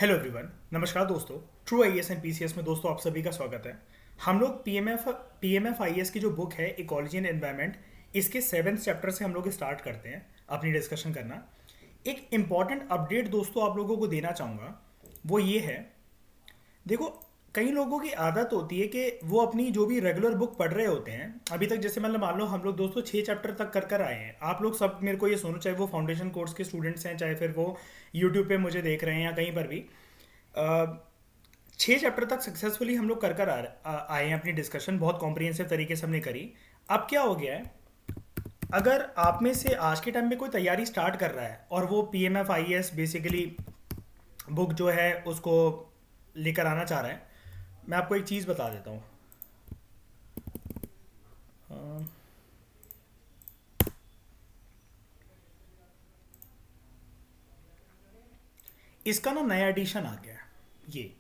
Hello everyone, नमस्कार दोस्तों। True IAS and PCS में दोस्तों आप सभी का स्वागत है। हम लोग पीएमएफ आईएएस की जो बुक है इकोलॉजी एंड एनवायरनमेंट, इसके 7th चैप्टर से हम लोग स्टार्ट करते हैं अपनी डिस्कशन करना। एक इम्पॉर्टेंट अपडेट दोस्तों आप लोगों को देना चाहूँगा, वो ये है। देखो, कई लोगों की आदत होती है कि वो अपनी जो भी रेगुलर बुक पढ़ रहे होते हैं अभी तक, जैसे मतलब मान लो हम लोग दोस्तों 6 चैप्टर तक कर कर आए हैं। आप लोग सब मेरे को ये सुनो, चाहे वो फाउंडेशन कोर्स के स्टूडेंट्स हैं, चाहे फिर वो यूट्यूब पे मुझे देख रहे हैं या कहीं पर भी। 6 चैप्टर तक सक्सेसफुली हम लोग कर कर आए हैं। अपनी डिस्कशन बहुत कॉम्प्रिहेंसिव तरीके से हमने करी। अब क्या हो गया है, अगर आप में से आज के टाइम में कोई तैयारी स्टार्ट कर रहा है और वो P M F I S basically book जो है उसको लेकर आना चाह रहा है, मैं आपको एक चीज़ बता देता हूँ। इसका ना नया एडिशन आ गया है। ये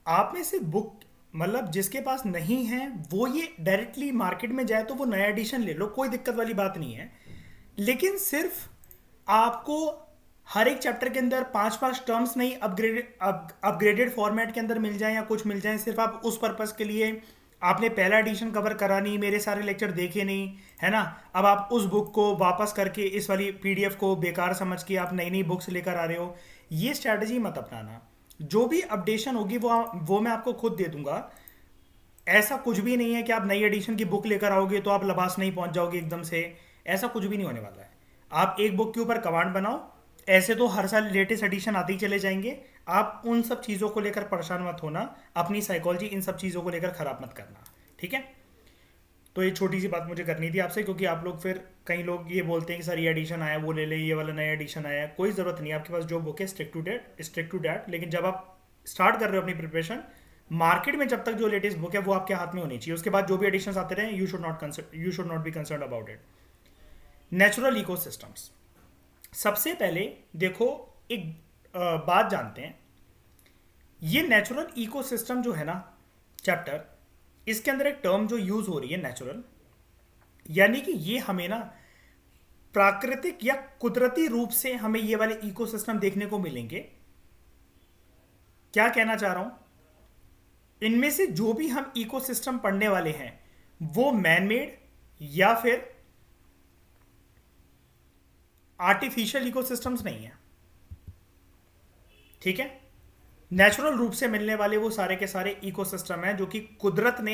आप में से बुक मतलब जिसके पास नहीं है वो ये डायरेक्टली मार्केट में जाए तो वो नया एडिशन ले लो, कोई दिक्कत वाली बात नहीं है। लेकिन सिर्फ आपको हर एक चैप्टर के अंदर 5-5 टर्म्स नहीं अपग्रेडेड फॉर्मेट के अंदर मिल जाए या कुछ मिल जाए, सिर्फ आप उस पर्पस के लिए आपने पहला एडिशन कवर करा नहीं, मेरे सारे लेक्चर देखे नहीं, है ना। अब आप उस बुक को वापस करके इस वाली पीडीएफ को बेकार समझ के आप नई नई बुक्स लेकर आ रहे हो, ये स्ट्रैटेजी मत अपनाना। जो भी अपडेशन होगी वो मैं आपको खुद दे दूंगा। ऐसा कुछ भी नहीं है कि आप नई एडिशन की बुक लेकर आओगे तो आप लबास नहीं पहुंच जाओगे एकदम से। ऐसा कुछ भी नहीं होने वाला है। आप एक बुक के ऊपर कमांड बनाओ, ऐसे तो हर साल लेटेस्ट एडिशन आते ही चले जाएंगे। आप उन सब चीज़ों को लेकर परेशान मत होना, अपनी साइकोलॉजी इन सब चीज़ों को लेकर ख़राब मत करना, ठीक है। तो ये छोटी सी बात मुझे करनी थी आपसे, क्योंकि आप लोग फिर कई लोग ये बोलते हैं कि सर ये एडिशन आया वो ले ले, ये वाला नया एडिशन आया। कोई ज़रूरत नहीं है, आपके पास जो बुक है स्टिक टू डैट। लेकिन जब आप स्टार्ट कर रहे हो अपनी प्रिपरेशन, मार्केट में जब तक जो लेटेस्ट बुक है वो आपके हाथ में होनी चाहिए। उसके बाद जो भी एडिशन आते रहे, you should not be concern about it. Natural ecosystems, सबसे पहले देखो एक बात जानते हैं। ये नेचुरल इकोसिस्टम जो है ना चैप्टर, इसके अंदर एक टर्म जो यूज हो रही है नेचुरल, यानी कि ये हमें ना प्राकृतिक या कुदरती रूप से हमें ये वाले इकोसिस्टम देखने को मिलेंगे। क्या कहना चाह रहा हूं, इनमें से जो भी हम इकोसिस्टम पढ़ने वाले हैं वो मैन मेड या फिर आर्टिफिशियल इकोसिस्टम्स नहीं है, ठीक है। नेचुरल रूप से मिलने वाले वो सारे के सारे इकोसिस्टम हैं जो कि कुदरत ने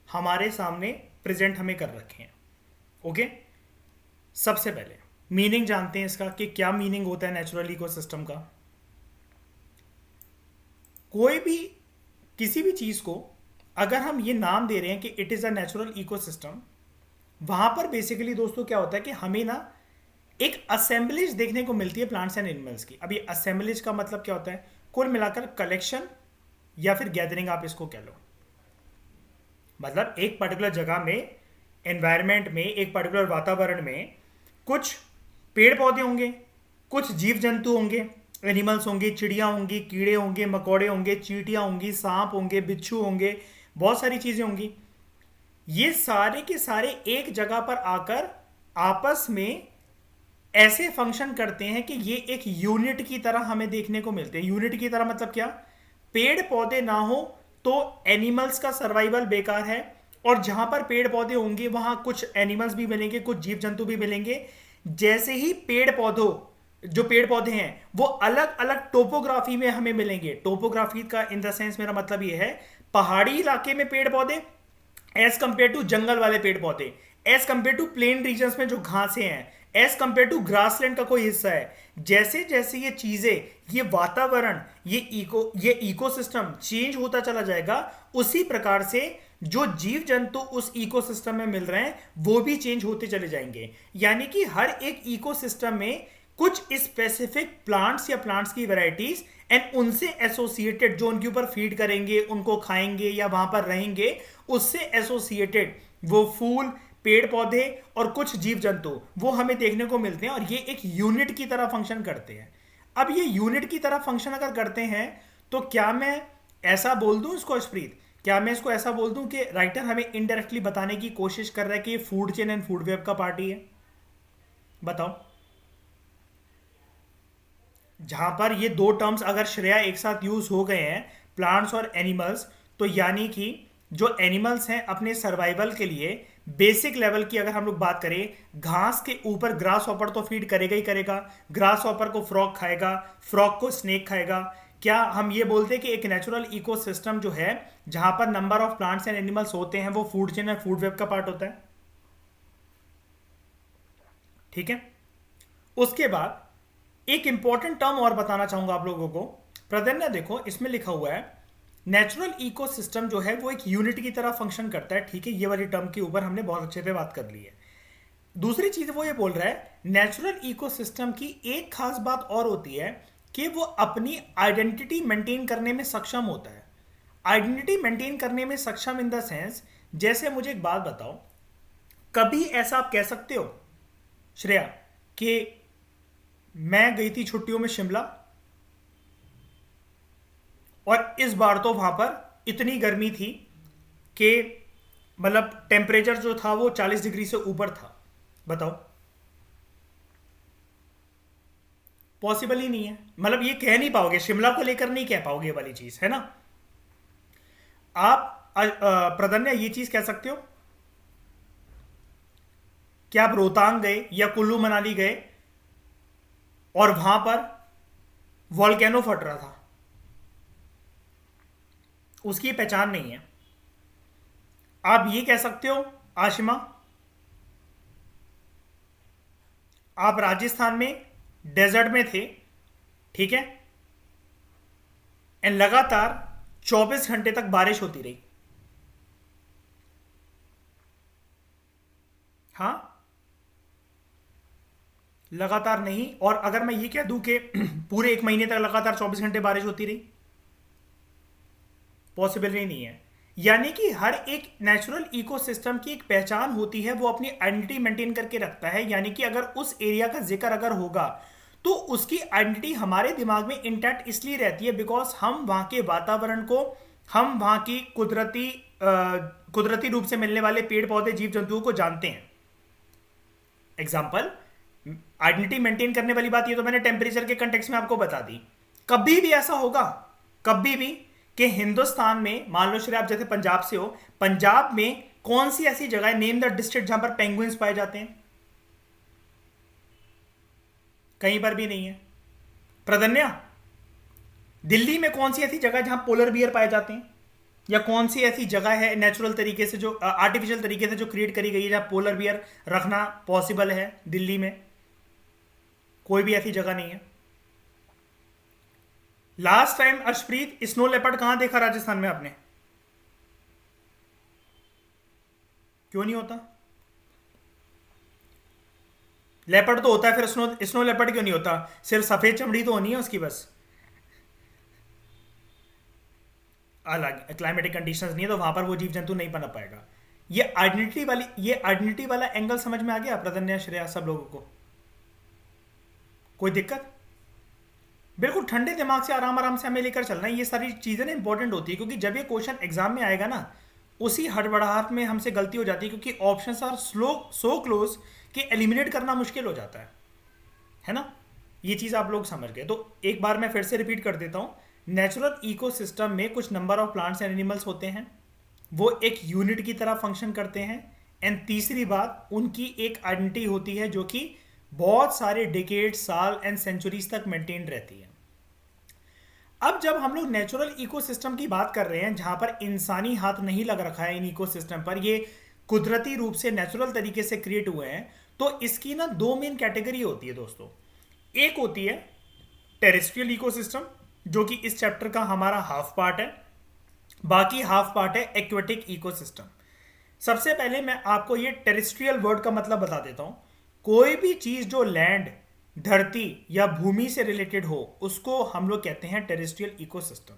हमारे सामने प्रेजेंट हमें कर रखे हैं। ओके, सबसे पहले मीनिंग जानते हैं इसका कि क्या मीनिंग होता है नेचुरल इकोसिस्टम का। कोई भी किसी भी चीज को अगर हम ये नाम दे रहे हैं कि it is a natural ecosystem, वहां पर बेसिकली दोस्तों क्या होता है कि हमें ना एक असेंबलेज देखने को मिलती है प्लांट्स एंड एनिमल्स की। अब ये असेंबलेज का मतलब क्या होता है, कुल मिलाकर कलेक्शन या फिर गैदरिंग आप इसको कह लो। मतलब एक पर्टिकुलर जगह में, एनवायरनमेंट में, एक पर्टिकुलर वातावरण में कुछ पेड़ पौधे होंगे, कुछ जीव जंतु होंगे, एनिमल्स होंगे, चिड़िया होंगी, कीड़े होंगे, मकोड़े होंगे, चींटियां होंगी, सांप होंगे, बिच्छू होंगे, बहुत सारी चीजें होंगी। ये सारे के सारे एक जगह पर आकर आपस में ऐसे फंक्शन करते हैं कि ये एक यूनिट की तरह हमें देखने को मिलते हैं। यूनिट की तरह मतलब क्या, पेड़ पौधे ना हो तो एनिमल्स का सर्वाइवल बेकार है, और जहां पर पेड़ पौधे होंगे वहां कुछ एनिमल्स भी मिलेंगे, कुछ जीव जंतु भी मिलेंगे। जैसे ही जो पेड़ पौधे हैं वो अलग अलग टोपोग्राफी में हमें मिलेंगे। टोपोग्राफी का इन द सेंस मेरा मतलब ये है, पहाड़ी इलाके में पेड़ पौधे एज कंपेयर टू जंगल वाले पेड़ पौधे, as compared to plain regions में जो घासें हैं, एज कंपेयर टू ग्रासलैंड का कोई हिस्सा है। जैसे जैसे ये चीजें, ये वातावरण, ये इकोसिस्टम चेंज होता चला जाएगा, उसी प्रकार से जो जीव जंतु उस इकोसिस्टम में मिल रहे हैं वो भी चेंज होते चले जाएंगे। यानी कि हर एक इकोसिस्टम में कुछ स्पेसिफिक प्लांट्स या प्लांट्स की वैरायटीज एंड उनसे एसोसिएटेड, जो उनके ऊपर फीड करेंगे, उनको खाएंगे या वहां पर रहेंगे, उससे एसोसिएटेड वो फूल, पेड़ पौधे और कुछ जीव जंतु वो हमें देखने को मिलते हैं, और ये एक यूनिट की तरह फंक्शन करते हैं। अब ये यूनिट की तरह फंक्शन अगर करते हैं तो क्या मैं ऐसा बोल दूं इसको स्प्रीत, क्या मैं इसको ऐसा बोल दूं कि राइटर हमें इनडायरेक्टली बताने की कोशिश कर रहा है कि ये food chain and food web का पार्ट ही है? बताओ। जहां पर ये दो टर्म्स अगर श्रेया एक साथ यूज हो गए हैं, प्लांट्स और एनिमल्स, तो यानी कि जो एनिमल्स हैं अपने सर्वाइवल के लिए बेसिक लेवल की अगर हम लोग बात करें, घास के ऊपर ग्रास हॉपर तो फीड करेगा ही करेगा, ग्रास हॉपर को फ्रॉग खाएगा, फ्रॉग को स्नेक खाएगा। क्या हम ये बोलते हैं कि एक नेचुरल इकोसिस्टम जो है जहां पर number of plants and animals होते हैं वो फूड चेन और फूड वेब का पार्ट होता है? ठीक है। उसके बाद एक इंपॉर्टेंट टर्म और बताना चाहूंगा आप लोगों को। प्राधान्य देखो, इसमें लिखा हुआ है नेचुरल इकोसिस्टम जो है वो एक यूनिट की तरह फंक्शन करता है। ठीक है, ये वाली टर्म के ऊपर हमने बहुत अच्छे से बात कर ली है। दूसरी चीज वो ये बोल रहा है नेचुरल इकोसिस्टम की एक खास बात और होती है कि वो अपनी आइडेंटिटी मेंटेन करने में सक्षम होता है। आइडेंटिटी मेंटेन करने में सक्षम इन द सेंस, जैसे मुझे एक बात बताओ, कभी ऐसा आप कह सकते हो श्रेया कि मैं गई थी छुट्टियों में शिमला और इस बार तो वहां पर इतनी गर्मी थी कि मतलब टेम्परेचर जो था वो 40 डिग्री से ऊपर था? बताओ, पॉसिबल ही नहीं है। मतलब ये कह नहीं पाओगे, शिमला को लेकर नहीं कह पाओगे ये वाली चीज, है ना। आप प्राधान्य ये चीज कह सकते हो कि आप रोहतांग गए या कुल्लू मनाली गए और वहां पर वॉल्केनो फट रहा था, उसकी पहचान नहीं है। आप ये कह सकते हो आशिमा, आप राजस्थान में डेजर्ट में थे, ठीक है, एंड लगातार 24 घंटे तक बारिश होती रही। हाँ, लगातार नहीं। और अगर मैं ये कह दूं कि पूरे एक महीने तक लगातार 24 घंटे बारिश होती रही, पॉसिबल ही नहीं है। यानी कि हर एक नेचुरल इकोसिस्टम की एक पहचान होती है, वो अपनी आइडेंटिटी मेंटेन करके रखता है। यानी कि अगर उस एरिया का जिक्र अगर होगा तो उसकी आइडेंटिटी हमारे दिमाग में इंटैक्ट इसलिए रहती है बिकॉज हम वहां के वातावरण को, हम वहां की कुदरती रूप से मिलने वाले पेड़ पौधे जीव जंतुओं को जानते हैं। एग्जाम्पल, आइडेंटिटी मेंटेन करने वाली बात ये तो मैंने टेम्परेचर के कंटेक्स्ट में आपको बता दी। कभी भी ऐसा होगा, कभी भी, कि हिंदुस्तान में मान लो श्रेय आप जैसे पंजाब से हो, पंजाब में कौन सी ऐसी जगह है, नेम द डिस्ट्रिक्ट जहां पर पेंगुइन्स पाए जाते हैं? कहीं पर भी नहीं है। प्रधन्या, दिल्ली में कौन सी ऐसी जगह है जहां पोलर बियर पाए जाते हैं? या कौन सी ऐसी जगह है नेचुरल तरीके से, जो आर्टिफिशियल तरीके से जो क्रिएट करी गई है, जहां पोलर बियर रखना पॉसिबल है? दिल्ली में कोई भी ऐसी जगह नहीं है। Last time Arshpreet snow leopard कहां देखा राजस्थान में आपने? क्यों नहीं होता? लेपर्ड तो होता है, फिर स्नो स्नो लेपर्ड क्यों नहीं होता? सिर्फ सफेद चमड़ी तो होनी है उसकी बस, अलग क्लाइमेटिक कंडीशंस नहीं है तो वहां पर वो जीव जंतु नहीं बना पाएगा। ये आइडेंटिटी वाला एंगल समझ में आ गया प्रधन्य, श्रेया, सब लोगों को? कोई दिक्कत? बिल्कुल ठंडे दिमाग से आराम आराम से हमें लेकर चलना है। ये सारी चीज़ें ना इंपॉर्टेंट होती है, क्योंकि जब ये क्वेश्चन एग्जाम में आएगा ना, उसी हड़बड़ाहट में हमसे गलती हो जाती है, क्योंकि ऑप्शंस आर सो क्लोज कि एलिमिनेट करना मुश्किल हो जाता है ना। ये चीज़ आप लोग समझ गए। तो एक बार मैं फिर से रिपीट कर देता हूँ, नेचुरल इकोसिस्टम में कुछ number of plants and animals होते हैं, वो एक यूनिट की तरह फंक्शन करते हैं। एंड तीसरी बात, उनकी एक आइडेंटिटी होती है जो कि बहुत सारे डिकेड, साल एंड सेंचुरीज तक मेंटेन रहती है। अब जब हम लोग नेचुरल इकोसिस्टम की बात कर रहे हैं जहां पर इंसानी हाथ नहीं लग रखा है इन इकोसिस्टम पर, ये कुदरती रूप से नेचुरल तरीके से क्रिएट हुए हैं, तो इसकी ना दो मेन कैटेगरी होती है दोस्तों। एक होती है टेरेस्ट्रियल इकोसिस्टम, जो कि इस चैप्टर का हमारा हाफ पार्ट है, बाकी हाफ पार्ट है एक्वेटिक इकोसिस्टम। सबसे पहले मैं आपको ये टेरेस्ट्रियल वर्ड का मतलब बता देता हूं। कोई भी चीज जो लैंड, धरती या भूमि से रिलेटेड हो, उसको हम लोग कहते हैं टेरेस्ट्रियल इकोसिस्टम।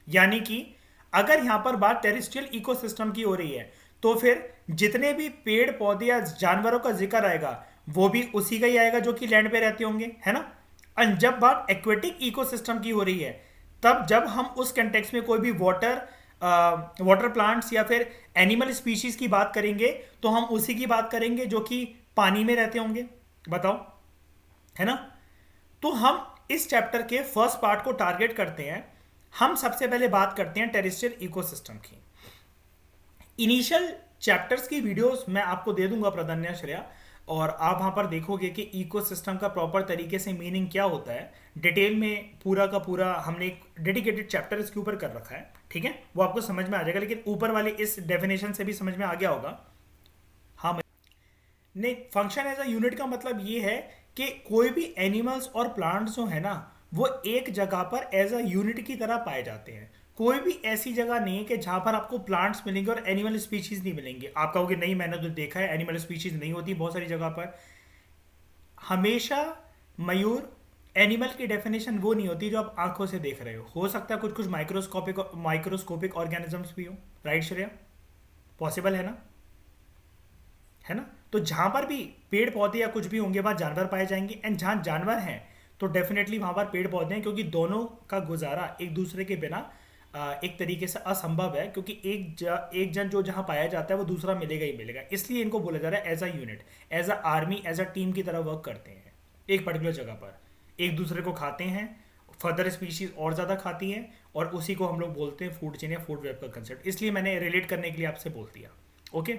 यानी कि अगर यहां पर बात टेरेस्ट्रियल इकोसिस्टम की हो रही है तो फिर जितने भी पेड़ पौधे या जानवरों का जिक्र आएगा वो भी उसी का ही आएगा जो कि लैंड पे रहते होंगे, है ना। और जब बात एक्वेटिक इकोसिस्टम की हो रही है, तब जब हम उस कंटेक्स्ट में कोई भी वाटर प्लांट्स या फिर एनिमल स्पीशीज की बात करेंगे तो हम उसी की बात करेंगे जो कि पानी में रहते होंगे। बताओ, है ना। तो हम इस चैप्टर के फर्स्ट पार्ट को टारगेट करते हैं। हम सबसे पहले बात करते हैं टेरेस्ट्रियल इकोसिस्टम की। इनिशियल चैप्टर्स की वीडियोस मैं आपको दे दूंगा प्राधान्य श्रेया, और आप वहां पर देखोगे कि इकोसिस्टम का प्रॉपर तरीके से मीनिंग क्या होता है। डिटेल में पूरा का पूरा हमने एक डेडिकेटेड चैप्टर इसके ऊपर कर रखा है, ठीक है, वो आपको समझ में आ जाएगा। लेकिन ऊपर वाले इस डेफिनेशन से भी समझ में आ गया होगा। हाँ, नहीं, फंक्शन एज अ यूनिट का मतलब ये है कि कोई भी एनिमल्स और प्लांट्स जो है ना, वो एक जगह पर एज अ यूनिट की तरह पाए जाते हैं। कोई भी ऐसी जगह नहीं है कि जहां पर आपको प्लांट्स मिलेंगे और एनिमल स्पीशीज नहीं मिलेंगे। आप कहोगे नहीं, मैंने तो देखा है एनिमल स्पीशीज नहीं होती बहुत सारी जगह पर। हमेशा मयूर, एनिमल की डेफिनेशन वो नहीं होती जो आप आंखों से देख रहे हो सकता है कुछ कुछ माइक्रोस्कोपिक ऑर्गेनिजम्स भी हो। राइट श्रेया, पॉसिबल है ना। तो जहां पर भी पेड़ पौधे या कुछ भी होंगे वहां जानवर पाए जाएंगे, एंड जहां जानवर हैं तो डेफिनेटली वहां पर पेड़ पौधे हैं, क्योंकि दोनों का गुजारा एक दूसरे के बिना एक तरीके से असंभव है, क्योंकि एक जन जो जहां पाया जाता है वो दूसरा मिलेगा ही मिलेगा। इसलिए इनको बोला जा रहा है as a unit, as a army, as a team की तरह वर्क करते हैं। एक पर्टिकुलर जगह पर एक दूसरे को खाते हैं, फर्दर स्पीशीज और ज़्यादा खाती हैं, और उसी को हम लोग बोलते हैं फूड चेन या फूड वेब का कंसेप्ट। इसलिए मैंने रिलेट करने के लिए आपसे बोल दिया। ओके,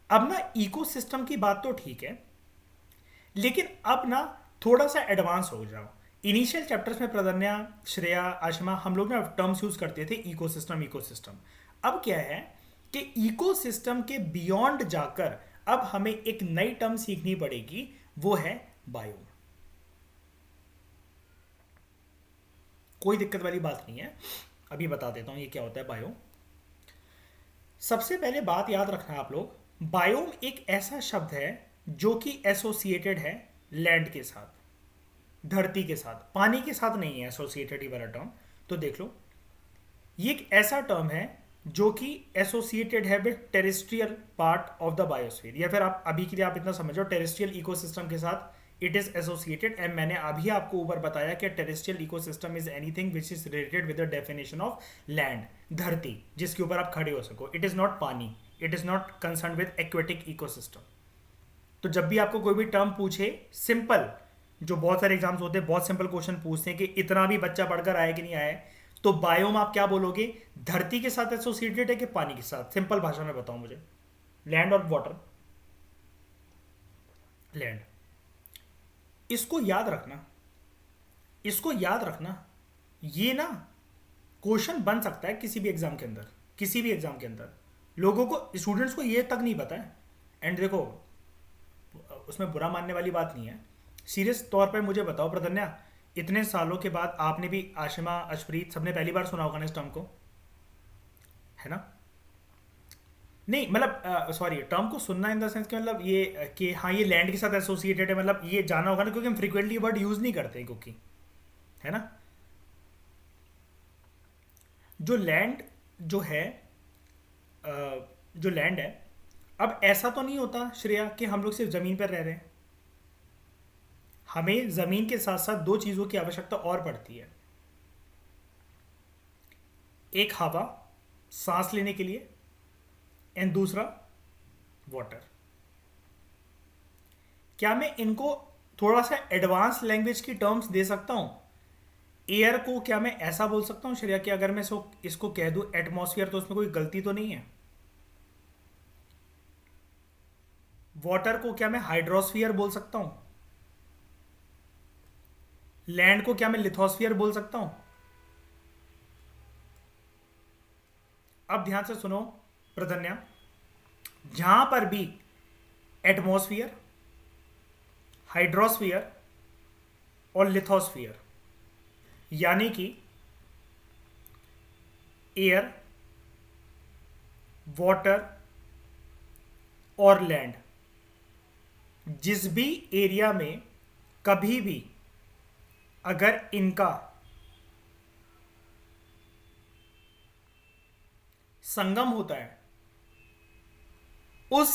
अब ना इकोसिस्टम की बात तो ठीक है, लेकिन अब ना थोड़ा सा एडवांस हो जाओ। इनिशियल चैप्टर्स में प्रदन्या, श्रेया, आशमा, हम लोग ना टर्म्स यूज करते थे इकोसिस्टम इकोसिस्टम। अब क्या है कि इकोसिस्टम के बियॉन्ड जाकर अब हमें एक नई टर्म सीखनी पड़ेगी, वो है बायोम। कोई दिक्कत वाली बात नहीं है, अभी बता देता हूं ये क्या होता है बायोम। सबसे पहले बात याद रखना आप लोग, बायोम एक ऐसा शब्द है जो कि एसोसिएटेड है लैंड के साथ, धरती के साथ, पानी के साथ नहीं है एसोसिएटेड ये वाला टर्म। तो देख लो, ये एक ऐसा टर्म है जो कि एसोसिएटेड है with terrestrial part of the biosphere, या फिर आप अभी के लिए आप इतना समझो टेरेस्ट्रियल इकोसिस्टम के साथ इट इज एसोसिएटेड। एंड मैंने अभी आपको ऊपर बताया कि terrestrial ecosystem is anything which is related with the definition of land, धरती जिसके ऊपर आप खड़े हो सको। इट इज नॉट पानी, it is not concern with aquatic ecosystem. तो जब भी आपको कोई भी टर्म पूछे, सिंपल, जो बहुत सारे एग्जाम्स होते हैं बहुत सिंपल क्वेश्चन पूछते हैं कि इतना भी बच्चा पढ़कर आया कि नहीं आया है, तो बायोम आप क्या बोलोगे, धरती के साथ एसोसिएटेड है कि पानी के साथ? सिंपल भाषा में बताओ मुझे। लैंड और वाटर, लैंड। इसको याद रखना, इसको याद रखना, ये ना क्वेश्चन बन सकता है किसी भी एग्जाम के अंदर, किसी भी एग्जाम के अंदर। लोगों को, स्टूडेंट्स को ये तक नहीं पता है। एंड देखो, उसमें बुरा मानने वाली बात नहीं है। सीरियस तौर पर मुझे बताओ प्रधन्या, इतने सालों के बाद आपने भी, आशिमा, अशप्रीत, सबने पहली बार सुना होगा ना इस टर्म को, है ना? नहीं मतलब सॉरी, टर्म को सुनना इन द सेंस कि मतलब ये कि हाँ ये लैंड के साथ एसोसिएटेड है, मतलब ये जाना होगा ना, क्योंकि हम फ्रीक्वेंटली वर्ड यूज नहीं करते क्योंकि, है ना? जो लैंड जो है, जो लैंड है, अब ऐसा तो नहीं होता श्रेया कि हम लोग सिर्फ ज़मीन पर रह रहे हैं। हमें ज़मीन के साथ साथ दो चीज़ों की आवश्यकता और पड़ती है। एक हवा सांस लेने के लिए, एंड दूसरा वाटर। क्या मैं इनको थोड़ा सा एडवांस लैंग्वेज की टर्म्स दे सकता हूं? एयर को क्या मैं ऐसा बोल सकता हूं श्रेया कि अगर मैं इसको कह दूं एटमॉस्फेयर, तो उसमें कोई गलती तो नहीं है? वाटर को क्या मैं हाइड्रोस्फीयर बोल सकता हूं? लैंड को क्या मैं लिथोस्फीयर बोल सकता हूं? अब ध्यान से सुनो प्रधन्या, जहां पर भी एटमॉस्फियर, हाइड्रोस्फीयर और लिथोस्फीयर, यानी कि एयर, वाटर और लैंड, जिस भी एरिया में कभी भी अगर इनका संगम होता है, उस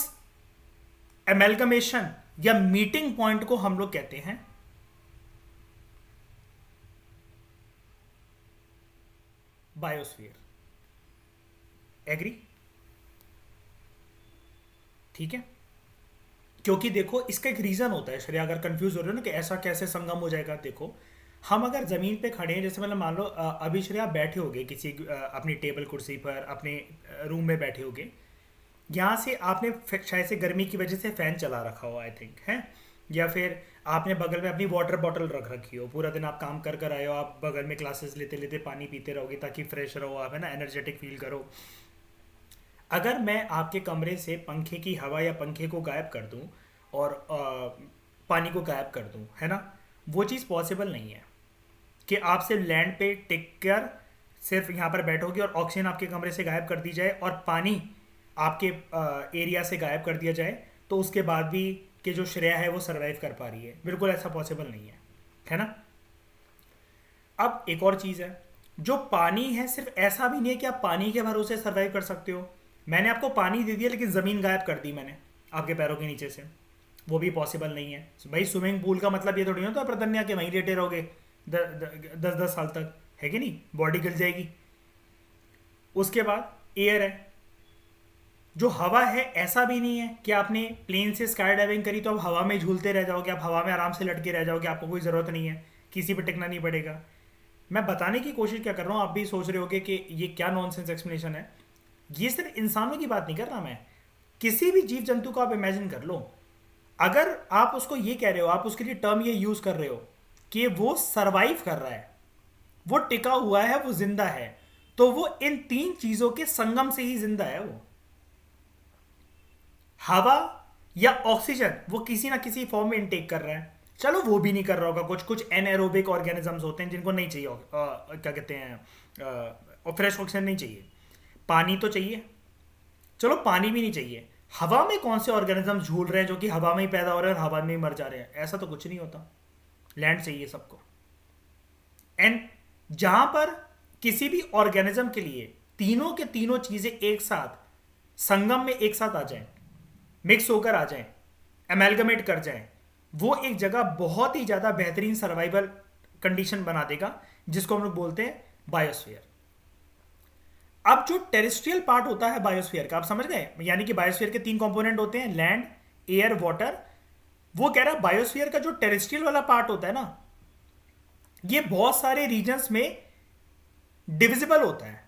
एमेल्गमेशन या मीटिंग पॉइंट को हम लोग कहते हैं बायोस्फीयर। एग्री? ठीक है, क्योंकि देखो इसका एक रीजन होता है श्रेया, अगर कंफ्यूज हो रहे हो ना कि ऐसा कैसे संगम हो जाएगा, देखो हम अगर ज़मीन पे खड़े हैं, जैसे मतलब मान लो अभी श्रेया आप बैठे होगे किसी अपनी टेबल कुर्सी पर, अपने रूम में बैठे होगे, यहाँ से आपने शायद से गर्मी की वजह से फ़ैन चला रखा हो, आई थिंक है, या फिर आपने बगल में अपनी वाटर बॉटल रख रखी हो, पूरा दिन आप काम कर कर आए हो, आप बगल में क्लासेस लेते लेते पानी पीते रहोगे ताकि फ्रेश रहो आप, है ना, एनर्जेटिक फील करो। अगर मैं आपके कमरे से पंखे की हवा या पंखे को गायब कर दूं और पानी को गायब कर दूं, है ना, वो चीज़ पॉसिबल नहीं है कि आप सिर्फ लैंड पे टिक कर सिर्फ यहाँ पर बैठोगे और ऑक्सीजन आपके कमरे से गायब कर दी जाए और पानी आपके एरिया से गायब कर दिया जाए, तो उसके बाद भी कि जो श्रेया है वो सरवाइव कर पा रही है। बिल्कुल ऐसा पॉसिबल नहीं है ना। अब एक और चीज़ है, जो पानी है सिर्फ ऐसा भी नहीं है कि आप पानी के भरोसे सरवाइव कर सकते हो। मैंने आपको पानी दे दिया लेकिन ज़मीन गायब कर दी मैंने आपके पैरों के नीचे से, वो भी पॉसिबल नहीं है भाई। स्विमिंग पूल का मतलब ये थोड़ी ना तो प्रतन्या के वहीं लेटे रहोगे 10-10 साल तक, है कि नहीं, बॉडी गिर जाएगी। उसके बाद एयर है, जो हवा है, ऐसा भी नहीं है कि आपने प्लेन से स्काई डाइविंग करी तो आप हवा में झूलते रह जाओगे, आप हवा में आराम से लटके रह जाओगे, आपको कोई ज़रूरत नहीं है, किसी पे टिकना नहीं पड़ेगा। मैं बताने की कोशिश क्या कर रहा हूँ, आप भी सोच रहे होगे कि ये क्या नॉनसेंस एक्सप्लेनेशन है। ये सिर्फ इंसानों की बात नहीं कर रहा मैं, किसी भी जीव जंतु को आप इमेजिन कर लो। अगर आप उसको ये कह रहे हो, आप उसके लिए टर्म ये यूज़ कर रहे हो कि वो सरवाइव कर रहा है, वो टिका हुआ है, वो जिंदा है, तो वो इन तीन चीज़ों के संगम से ही जिंदा है। वो हवा या ऑक्सीजन वो किसी ना किसी फॉर्म में इनटेक कर रहा है। चलो वो भी नहीं कर रहा होगा, कुछ कुछ एनएरोबिक ऑर्गेनिजम्स होते हैं जिनको नहीं चाहिए क्या कहते हैं फ्रेश ऑक्सीजन नहीं चाहिए, पानी तो चाहिए। चलो पानी भी नहीं चाहिए, हवा में कौन से ऑर्गेनिज्म झूल रहे हैं जो कि हवा में ही पैदा हो रहे हैं और हवा में ही मर जा रहे हैं? ऐसा तो कुछ नहीं होता। लैंड चाहिए सबको। एंड जहां पर किसी भी ऑर्गेनिज्म के लिए तीनों के तीनों चीजें एक साथ संगम में एक साथ आ जाएं, मिक्स होकर आ जाएं, एमेलगमेट कर जाएं, वो एक जगह बहुत ही ज्यादा बेहतरीन सर्वाइवल कंडीशन बना देगा, जिसको हम लोग बोलते हैं बायोस्फीयर। अब जो टेरेस्ट्रियल पार्ट होता है बायोस्फीयर का, आप समझ गए, यानी कि बायोस्फीयर के तीन कंपोनेंट होते हैं, लैंड, एयर, वाटर। वो कह रहा है बायोस्फीयर का जो टेरेस्ट्रियल वाला पार्ट होता है ना, ये बहुत सारे रीजन्स में डिविजिबल होता है।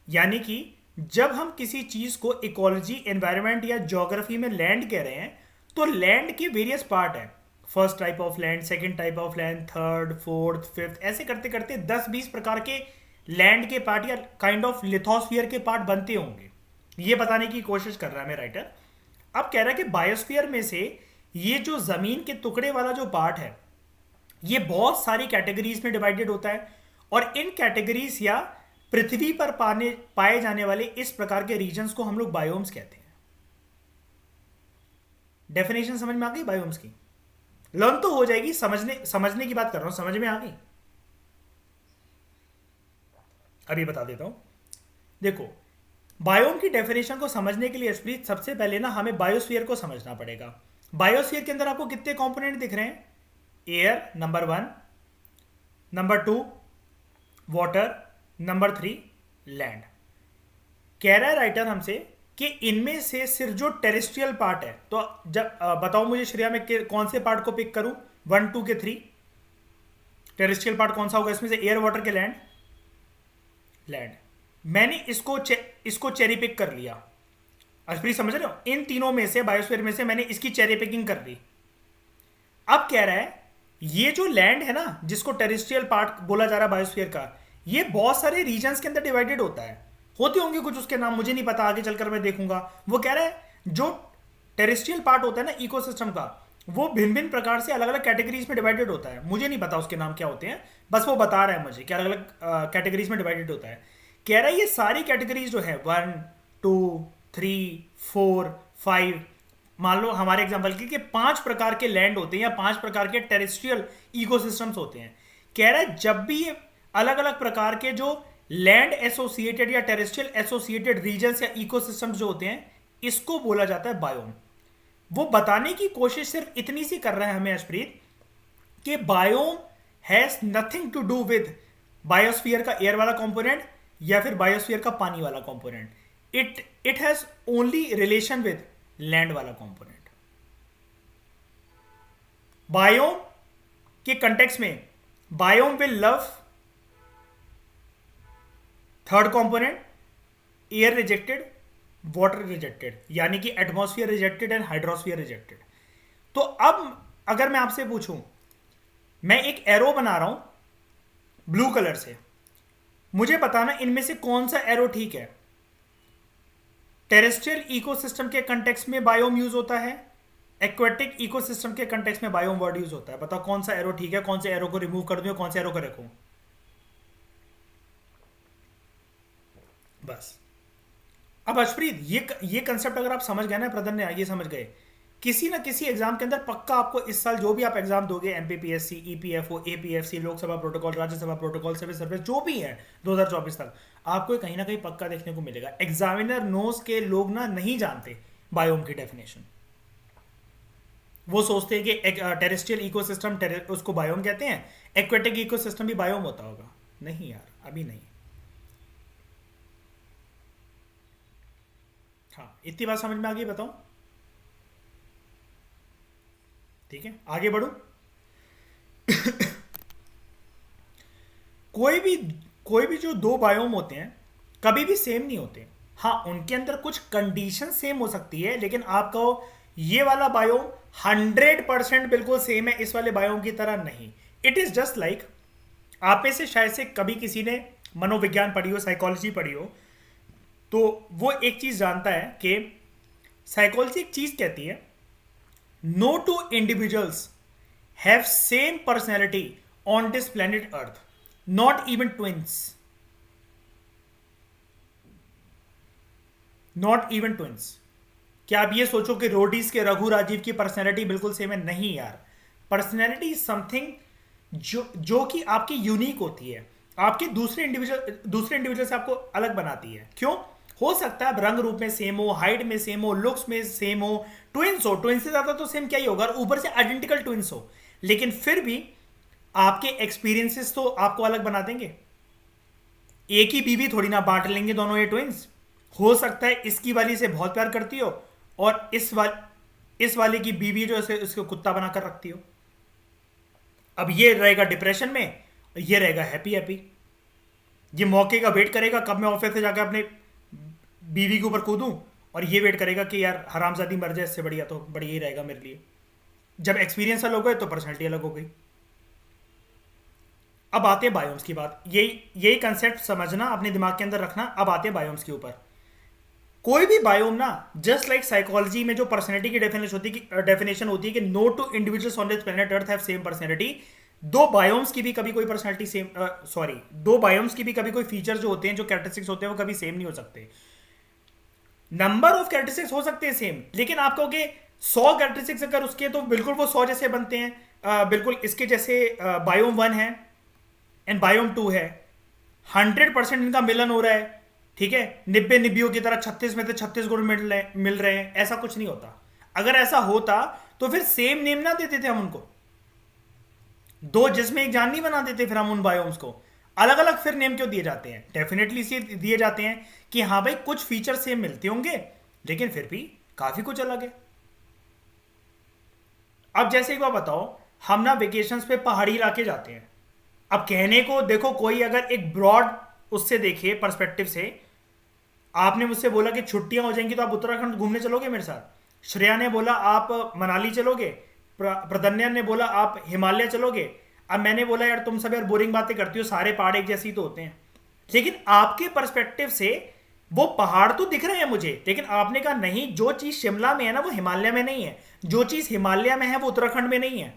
यानी कि जब हम किसी चीज को इकोलॉजी, एनवायरनमेंट या ज्योग्राफी में लैंड कह रहे हैं, तो लैंड के वेरियस पार्ट हैं। First type of land, second type of land, third, fourth, fifth, ऐसे करते करते 10-20 प्रकार के लैंड के पार्ट या काइंड ऑफ लिथोस्फीयर के पार्ट बनते होंगे। ये बताने की कोशिश कर रहा है मेरा राइटर। अब कह रहा है कि बायोस्फीयर में से ये जो जमीन के टुकड़े वाला जो पार्ट है, ये बहुत सारी कैटेगरीज में डिवाइडेड होता है, और इन कैटेगरीज या पृथ्वी पर पाए जाने वाले इस प्रकार के रीजन्स को हम लोग बायोम्स कहते हैं। डेफिनेशन समझ में आ गई बायोम्स की? लर्न तो हो जाएगी, समझने की बात कर रहा हूं, समझ में आ गई? अभी बता देता हूं। देखो, बायोम की डेफिनेशन को समझने के लिए स्प्रीत सबसे पहले ना हमें बायोस्फीयर को समझना पड़ेगा। बायोस्फीयर के अंदर आपको कितने कंपोनेंट दिख रहे हैं? Air number 1, number 2 water, number 3 land. कह रहा है राइटर हमसे कि इनमें से सिर्फ जो टेरेस्ट्रियल पार्ट है, तो जब बताओ मुझे श्रेया में कौन से पार्ट को पिक करूं, 1, 2 के 3? टेरेस्ट्रियल पार्ट कौन सा होगा इसमें से? एयर, वाटर के लैंड? लैंड। मैंने इसको चेरी पिक कर लिया। अभी समझ रहे हो? इन तीनों में से, बायोस्फीयर में से मैंने इसकी चेरी पिकिंग कर ली। अब कह रहा है ये जो लैंड है ना, जिसको टेरेस्ट्रियल पार्ट बोला जा रहा है बायोस्फीयर का, ये बहुत सारे रीजन्स के अंदर डिवाइडेड होता है। होते होंगे कुछ उसके नाम, मुझे नहीं पता, आगे चलकर मैं देखूंगा। वो कह रहा है जो टेरेस्ट्रियल पार्ट होता है ना इकोसिस्टम का, वो भिन्न भिन्न प्रकार से अलग अलग कैटेगरीज में डिवाइडेड होता है। मुझे नहीं पता उसके नाम क्या होते हैं, बस वो बता रहा है मुझे कि अलग अलग कैटेगरीज में डिवाइडेड होता है। कह रहा है ये सारी कैटेगरीज जो है 1, 2, 3, 4, 5, मान लो हमारे एग्जांपल की कि 5 प्रकार के लैंड होते हैं या 5 प्रकार के टेरेस्ट्रियल इकोसिस्टम्स होते हैं। कह रहा है जब भी ये अलग अलग प्रकार के जो लैंड एसोसिएटेड या टेरेस्ट्रियल एसोसिएटेड रीजन्स या इकोसिस्टम्स जो होते हैं, इसको बोला जाता है बायोम। वो बताने की कोशिश सिर्फ इतनी सी कर रहा है हमें अर्शप्रीत कि biome has nothing to do with biosphere का एयर वाला कंपोनेंट या फिर बायोस्फीयर का पानी वाला component. It has only relation with land वाला कंपोनेंट। बायोम के कंटेक्स्ट में biome will love third component air rejected, water rejected, यानी कि atmosphere rejected and hydrosphere rejected. तो अब अगर मैं आपसे पूछूं, मैं एक एरो बना रहा हूं ब्लू कलर से, मुझे बताना इनमें से कौन सा एरो ठीक है। टेरेस्ट्रियल इकोसिस्टम के कंटेक्स्ट में बायोम यूज होता है, एक्वेटिक इकोसिस्टम के कंटेक्स्ट में बायोम वर्ड यूज होता है। बताओ कौन सा एरो ठीक है, कौन से एरो को रिमूव कर दूं, कौन से एरो को रखूं। बस। अब अर्शप्रीत, ये कंसेप्ट अगर आप समझ गए ना, प्रदन ने ये समझ गए, किसी ना किसी एग्जाम के अंदर पक्का आपको इस साल जो भी आप एग्जाम दोगे, MPPSC, EPFO, APFC, Lok Sabha protocol, Rajya Sabha protocol, civil service, जो भी है 2024 तक, आपको कहीं ना कहीं पक्का देखने को मिलेगा। एग्जामिनर नोस के लोग ना नहीं जानते बायोम की डेफिनेशन। वो सोचते हैं कि टेरेस्ट्रियल इकोसिस्टम उसको बायोम कहते हैं, एक्वेटिक इकोसिस्टम भी बायोम होता होगा। नहीं यार, अभी नहीं। हाँ, इतनी बात समझ में आ गई, बताओ। ठीक है, आगे बढ़ो। कोई भी कोई भी जो दो बायोम होते हैं कभी भी सेम नहीं होते। हाँ, उनके अंदर कुछ कंडीशन सेम हो सकती है, लेकिन आप कहो ये वाला बायोम 100% बिल्कुल सेम है इस वाले बायोम की तरह, नहीं। इट इज जस्ट लाइक, आप में से शायद से कभी किसी ने मनोविज्ञान पढ़ी हो, साइकोलॉजी पढ़ी हो, तो वो एक चीज जानता है कि साइकोलॉजी एक चीज कहती है, no two individuals have same personality on this planet Earth, not even twins, not even twins. क्या आप ये सोचो कि रोडीज के रघु राजीव की पर्सनैलिटी बिल्कुल सेम है? नहीं यार। पर्सनैलिटी इज समथिंग जो कि आपकी यूनिक होती है, आपके दूसरे इंडिविजुअल से आपको अलग बनाती है। क्यों? हो सकता है अब रंग रूप में सेम हो, हाइट में सेम हो, लुक्स में सेम हो, ट्विंस हो, ट्विंस से ज्यादा तो सेम क्या ही होगा, और ऊपर से आइडेंटिकल ट्विंस हो, लेकिन फिर भी आपके एक्सपीरियंसेस तो आपको अलग बना देंगे। एक ही बीवी थोड़ी ना बांट लेंगे दोनों ये ट्विंस। हो सकता है इसकी वाली से बहुत प्यार करती हो और इस वाले की बीवी जो है उसको कुत्ता बनाकर रखती हो। अब ये रहेगा डिप्रेशन में, ये रहेगा हैप्पी हैप्पी। ये मौके का वेट करेगा कब मैं ऑफिस से जाकर अपने बीवी के ऊपर कूदूं, और ये वेट करेगा कि यार हरामजादी मर जाए, इससे बढ़िया तो बढ़िया ही रहेगा मेरे लिए। जब एक्सपीरियंस अलग हो गए तो पर्सनैलिटी अलग हो गई। अब आते हैं बायोम्स की बात। यही कंसेप्ट समझना, अपने दिमाग के अंदर रखना। अब आते हैं बायोम्स के ऊपर। कोई भी बायोम ना, जस्ट लाइक साइकोलॉजी में जो पर्सनैलिटी की डेफिनेशन होती है कि no two individuals on this planet Earth have same personality, दो बायोम्स की भी कभी कोई पर्सनैलिटी सेम, सॉरी, दो बायोम्स की भी कभी कोई फीचर जो होते हैं, जो कैरेक्टरिस्टिक्स होते हैं, वो कभी सेम नहीं हो सकते। नंबर ऑफ कैरेक्टरिस्टिक्स हो सकते हैं सेम, लेकिन आप कहोगे 100 कैरेक्टरिस्टिक्स अगर उसके, तो बिल्कुल वो 100 जैसे बनते हैं। बिल्कुल इसके जैसे बायोम 1 है एंड बायोम 2 है, 100% इनका मिलन हो रहा है, ठीक है, 90 निबियों की तरह 36 में से 36 गुण मिल रहे हैं, ऐसा कुछ नहीं होता। अगर ऐसा होता तो फिर सेम नेम ना देते थे हम उनको, दो जिसमें एक जान नहीं बना देते फिर हम उन बायोम्स को। अलग अलग फिर नेम क्यों दिए जाते हैं? डेफिनेटली इसलिए दिए जाते हैं कि हाँ भाई, कुछ फीचर सेम मिलते होंगे, लेकिन फिर भी काफी कुछ अलग है। अब जैसे एक बार बताओ, हम ना वेकेशंस पे पहाड़ी इलाके जाते हैं। अब कहने को देखो, कोई अगर एक ब्रॉड उससे देखे पर्सपेक्टिव से, आपने मुझसे बोला कि छुट्टियां हो जाएंगी तो आप उत्तराखंड घूमने चलोगे मेरे साथ, श्रेया ने बोला आप मनाली चलोगे, प्रदन्या ने बोला आप हिमालय चलोगे, अब मैंने बोला यार तुम सब यार बोरिंग बातें करती हो, सारे पहाड़ एक जैसे ही तो होते हैं। लेकिन आपके पर्सपेक्टिव से वो पहाड़ तो दिख रहे हैं मुझे, लेकिन आपने कहा नहीं, जो चीज शिमला में है ना वो हिमालय में नहीं है, जो चीज हिमालय में है वो उत्तराखंड में नहीं है।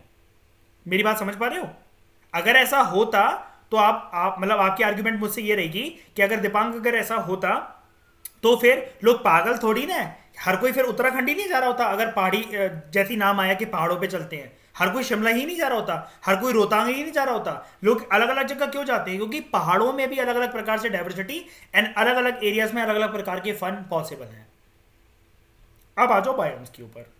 मेरी बात समझ पा रहे हो? अगर ऐसा होता तो आप मतलब आपकी आर्ग्यूमेंट मुझसे ये रहेगी कि अगर दीपांक अगर ऐसा होता तो फिर लोग पागल थोड़ी ना है, हर कोई फिर उत्तराखंड ही नहीं जा रहा होता। अगर पहाड़ी जैसी नाम आया कि पहाड़ों पे चलते हैं, हर कोई शिमला ही नहीं जा रहा होता, हर कोई रोहतांग ही नहीं जा रहा होता। लोग अलग अलग जगह क्यों जाते हैं? क्योंकि पहाड़ों में भी अलग अलग प्रकार से डाइवर्सिटी एंड अलग अलग एरियाज में अलग अलग प्रकार के फन पॉसिबल हैं। अब आ जाओ बायोम्स के ऊपर।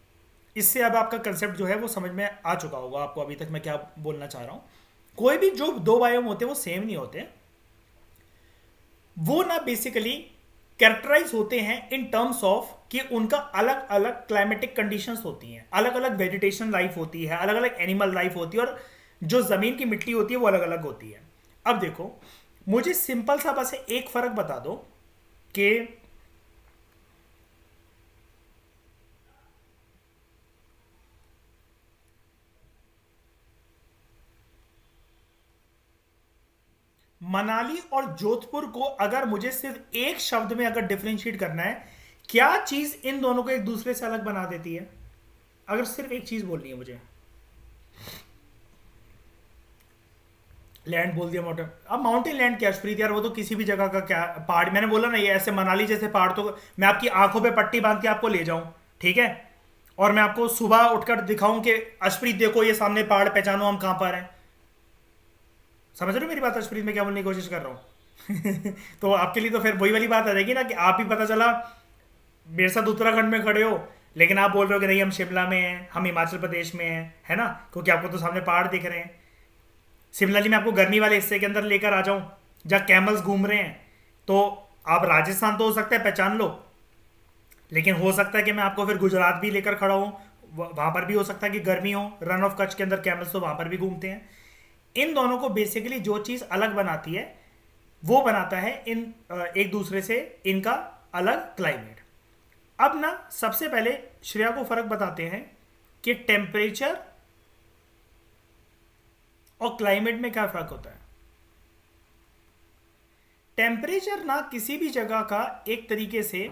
इससे अब आपका कंसेप्ट जो है वो समझ में आ चुका होगा आपको अभी तक मैं क्या बोलना चाह रहा हूं। कोई भी जो दो बायोम होते हैं वो सेम नहीं होते, वो ना बेसिकली कैरेक्टराइज होते हैं इन टर्म्स ऑफ कि उनका अलग अलग क्लाइमेटिक कंडीशंस होती हैं, अलग अलग वेजिटेशन लाइफ होती है, अलग अलग एनिमल लाइफ होती है, और जो जमीन की मिट्टी होती है वो अलग अलग होती है। अब देखो, मुझे सिंपल सा बस एक फर्क बता दो कि मनाली और जोधपुर को अगर मुझे सिर्फ एक शब्द में अगर डिफरेंशिएट करना है, क्या चीज इन दोनों को एक दूसरे से अलग बना देती है? अगर सिर्फ एक चीज बोलनी है मुझे। लैंड बोल दिया माउंटेन। अब माउंटेन लैंड क्या स्प्रीत यार, वो तो किसी भी जगह का क्या पहाड़, मैंने बोला ना ये ऐसे मनाली जैसे पहाड़ तो मैं आपकी आंखों पे पट्टी बांध के आपको ले जाऊं, ठीक है, और मैं आपको सुबह उठकर दिखाऊं कि अशप्रीत देखो ये सामने पहाड़, पहचानो हम कहां पर हैं। समझ रहे हो मेरी बात अशप्रीत, मैं क्या बोलने की कोशिश कर रहा हूँ? तो आपके लिए तो फिर वही वाली बात आ जाएगी ना कि आप ही पता चला मेरे साथ उत्तराखंड में खड़े हो, लेकिन आप बोल रहे हो कि नहीं हम शिमला में हैं, हम हिमाचल प्रदेश में हैं, है ना, क्योंकि आपको तो सामने पहाड़ दिख रहे हैं। सिमिलरली मैं आपको गर्मी वाले हिस्से के अंदर लेकर आ जाऊं जहाँ कैमल्स घूम रहे हैं, तो आप राजस्थान तो हो सकता है पहचान लो, लेकिन हो सकता है कि मैं आपको फिर गुजरात भी लेकर खड़ा हूँ, वहां पर भी हो सकता है कि गर्मी हो, रन ऑफ कच्छ के अंदर कैमल्स तो वहां पर भी घूमते हैं। इन दोनों को बेसिकली जो चीज़ अलग बनाती है वो बनाता है इन एक दूसरे से इनका अलग क्लाइमेट। अब ना सबसे पहले श्रेया को फर्क बताते हैं कि टेम्परेचर और क्लाइमेट में क्या फर्क होता है। टेम्परेचर ना किसी भी जगह का एक तरीके से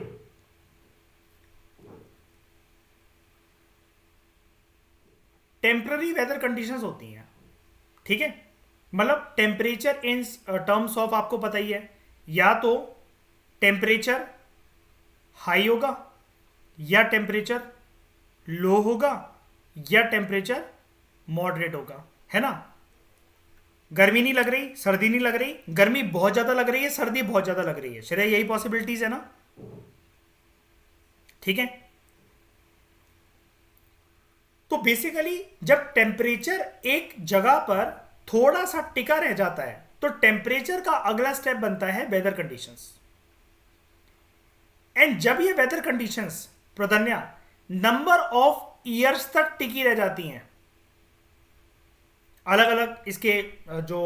टेम्पररी वेदर कंडीशंस होती हैं, ठीक है। मतलब टेम्परेचर इन टर्म्स ऑफ आपको पता ही है, या तो टेम्परेचर हाई होगा, या टेम्परेचर लो होगा, या टेम्परेचर मॉडरेट होगा, है ना। गर्मी नहीं लग रही, सर्दी नहीं लग रही, गर्मी बहुत ज्यादा लग रही है, सर्दी बहुत ज्यादा लग रही है, श्रेय यही पॉसिबिलिटीज है ना, ठीक है। तो बेसिकली जब टेम्परेचर एक जगह पर थोड़ा सा टिका रह जाता है तो टेम्परेचर का अगला स्टेप बनता है वेदर कंडीशंस। एंड जब ये वेदर कंडीशंस प्रधन्या नंबर ऑफ ईयर्स तक टिकी रह जाती हैं, अलग अलग इसके जो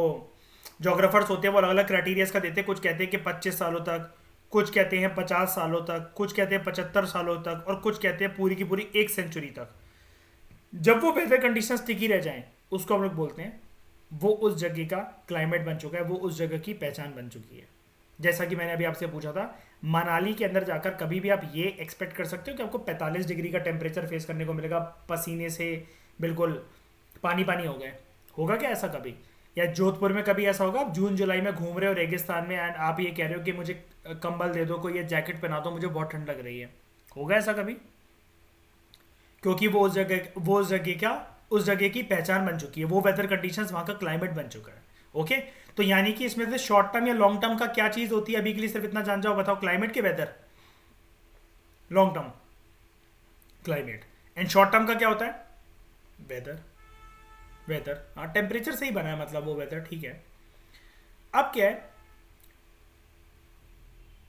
जोग्राफर्स होते हैं वो अलग अलग क्राइटेरियाज का देते हैं, कुछ कहते हैं कि 25 सालों तक, कुछ कहते हैं 50 सालों तक, कुछ कहते हैं 75 सालों तक, और कुछ कहते हैं पूरी की पूरी 1 सेंचुरी तक। जब वो वेदर कंडीशंस टिकी रह जाएं उसको हम लोग बोलते हैं वो उस जगह का क्लाइमेट बन चुका है, वो उस जगह की पहचान बन चुकी है। जैसा कि मैंने अभी आपसे पूछा था, मनाली के अंदर जाकर कभी भी आप ये एक्सपेक्ट कर सकते हो कि आपको 45 डिग्री का टेम्परेचर फेस करने को मिलेगा, पसीने से बिल्कुल पानी पानी हो गए, होगा क्या ऐसा कभी? या जोधपुर में कभी ऐसा होगा आप जून जुलाई में घूम रहे हो रेगिस्तान में एंड आप ये कह रहे हो कि मुझे कंबल दे दो, कोई ये जैकेट पहना दो, मुझे बहुत ठंड लग रही है, होगा ऐसा कभी? क्योंकि वो उस जगह की पहचान बन चुकी है, वो वेदर कंडीशंस वहां का क्लाइमेट बन चुका है। ओके, तो यानी कि इसमें से शॉर्ट टर्म या लॉन्ग टर्म का क्या चीज होती है अभी के लिए सिर्फ इतना जान जाओ, बताओ। क्लाइमेट के weather, long term climate, and short term का क्या होता है? वेदर। वेदर हाँ, टेम्परेचर से ही बना है मतलब वो वेदर, ठीक है। अब क्या है,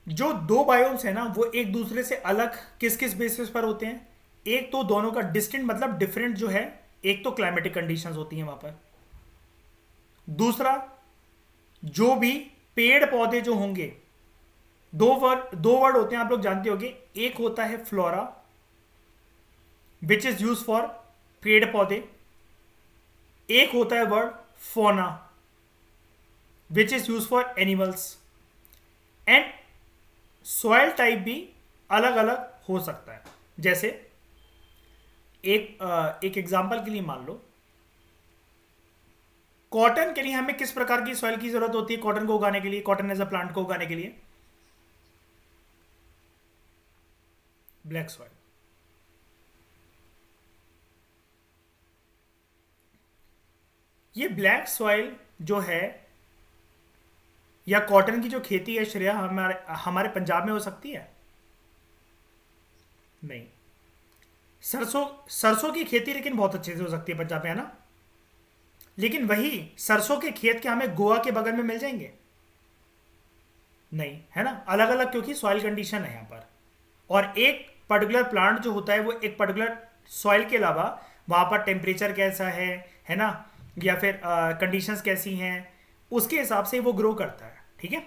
जो दो बायोम्स है ना वो एक दूसरे से अलग किस किस बेसिस पर होते हैं? एक तो दोनों का डिस्टिंक्ट मतलब डिफरेंट जो है, एक तो क्लाइमेटिक कंडीशंस होती हैं वहां पर, दूसरा जो भी पेड़ पौधे जो होंगे, दो वर्ड होते हैं आप लोग जानते होंगे, एक होता है flora which is use for पेड़ पौधे, एक होता है वर्ड फोना which is use for animals. And soil type भी अलग अलग हो सकता है। जैसे एक एग्जांपल के लिए मान लो, कॉटन के लिए हमें किस प्रकार की सॉइल की जरूरत होती है कॉटन को उगाने के लिए, कॉटन एज अ प्लांट को उगाने के लिए? Black soil. ये ब्लैक सॉइल जो है या कॉटन की जो खेती है श्रेया, हमारे हमारे पंजाब में हो सकती है? नहीं। सरसों की खेती लेकिन बहुत अच्छे से हो सकती है पंजाब में, है ना। लेकिन वही सरसों के खेत के हमें गोवा के बगल में मिल जाएंगे? नहीं, है ना। अलग अलग क्योंकि सॉइल कंडीशन है यहाँ पर, और एक पर्टिकुलर प्लांट जो होता है वो एक पर्टिकुलर सॉइल के अलावा वहां पर टेम्परेचर कैसा है ना, या फिर कंडीशंस कैसी हैं, उसके हिसाब से वो ग्रो करता है। ठीक है,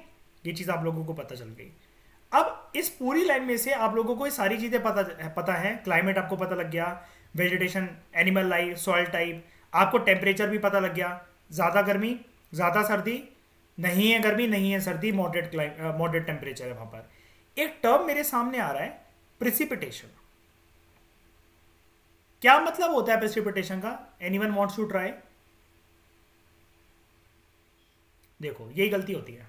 ये चीज़ आप लोगों को पता चल गई। अब इस पूरी लाइन में से आप लोगों को ये सारी चीज़ें पता है। क्लाइमेट आपको पता लग गया, vegetation, animal life, soil type, आपको टेम्परेचर भी पता लग गया। ज़्यादा गर्मी, ज़्यादा सर्दी, नहीं है गर्मी, नहीं है सर्दी, मॉडरेट टेम्परेचर है वहाँ पर। एक टर्म मेरे सामने आ रहा है, प्रिसिपिटेशन। क्या मतलब होता है प्रेसिपिटेशन का? Anyone wants to try? देखो यही गलती होती है।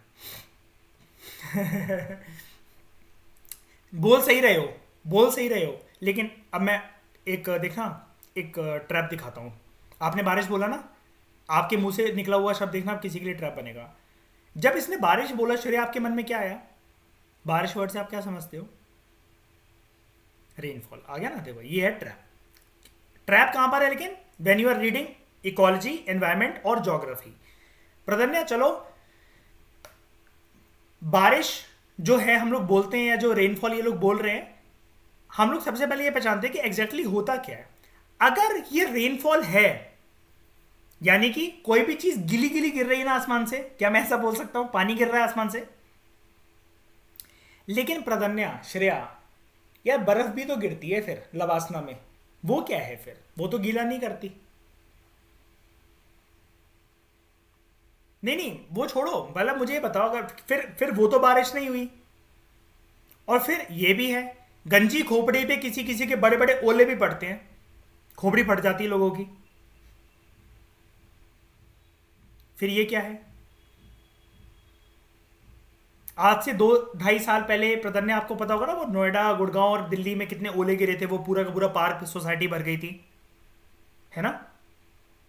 बोल सही रहे हो, बोल सही रहे हो, लेकिन अब मैं एक देखना, एक ट्रैप दिखाता हूँ। आपने बारिश बोला ना, आपके मुंह से निकला हुआ शब्द देखना, अब किसी के लिए ट्रैप बनेगा। जब इसने बारिश बोला श्रेय, आपके मन में क्या आया? बारिश वर्ड से आप क्या समझते हो? रेनफॉल आ गया ना। देखो ये है ट्रैप। ट्रैप कहां पर है लेकिन? When you are reading ecology, environment और ज्योग्राफी। प्रदन्या चलो, बारिश जो है हम लोग बोलते हैं, या जो रेनफॉल ये लोग बोल रहे हैं, हम लोग सबसे पहले ये पहचानते हैं कि एग्जैक्टली होता क्या है। अगर ये रेनफॉल है, यानी कि कोई भी चीज गिली गिली गिर रही है ना आसमान से, क्या मैं ऐसा बोल सकता हूं पानी गिर रहा है आसमान से? लेकिन प्रदन्या, श्रेया, यार बर्फ भी तो गिरती है फिर लवासना में, वो क्या है फिर? वो तो गीला नहीं करती। नहीं नहीं, वो छोड़ो, मतलब मुझे ये बताओ, अगर फिर वो तो बारिश नहीं हुई। और फिर ये भी है, गंजी खोपड़ी पे किसी किसी के बड़े बड़े ओले भी पड़ते हैं, खोपड़ी फट जाती है लोगों की। फिर ये क्या है? आज से 2-2.5 साल पहले प्रदन्य, आपको पता होगा ना, वो नोएडा, गुड़गांव और दिल्ली में कितने ओले गिरे थे, वो पूरा का पूरा पार्क सोसाइटी भर गई थी, है ना?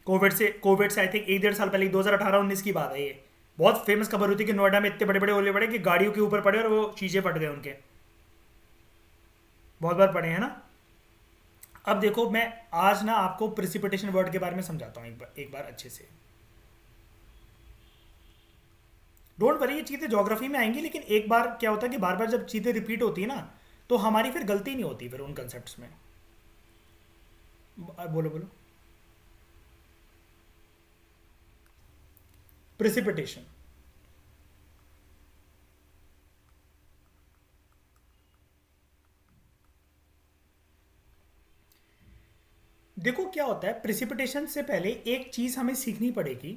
कोविड से आई थिंक 1-1.5 साल पहले, 2018-19 की बात है ये। बहुत फेमस खबर हुई थी कि नोएडा में इतने बड़े बड़े ओले पड़े कि गाड़ियों के ऊपर पड़े और वो शीशे फट गए उनके। बहुत बार पड़े हैं ना। अब देखो, मैं आज ना आपको प्रिसिपिटेशन वर्ड के बारे में समझाता हूँ एक बार अच्छे से। डोंट वरी, ये चीज़ें ज्योग्राफी में आएंगी, लेकिन एक बार क्या होता है कि बार बार जब चीज़ें रिपीट होती है ना, तो हमारी फिर गलती नहीं होती फिर उन कंसेप्ट में। बोलो बोलो। प्रिसिपिटेशन, देखो क्या होता है, प्रिसिपिटेशन से पहले एक चीज़ हमें सीखनी पड़ेगी।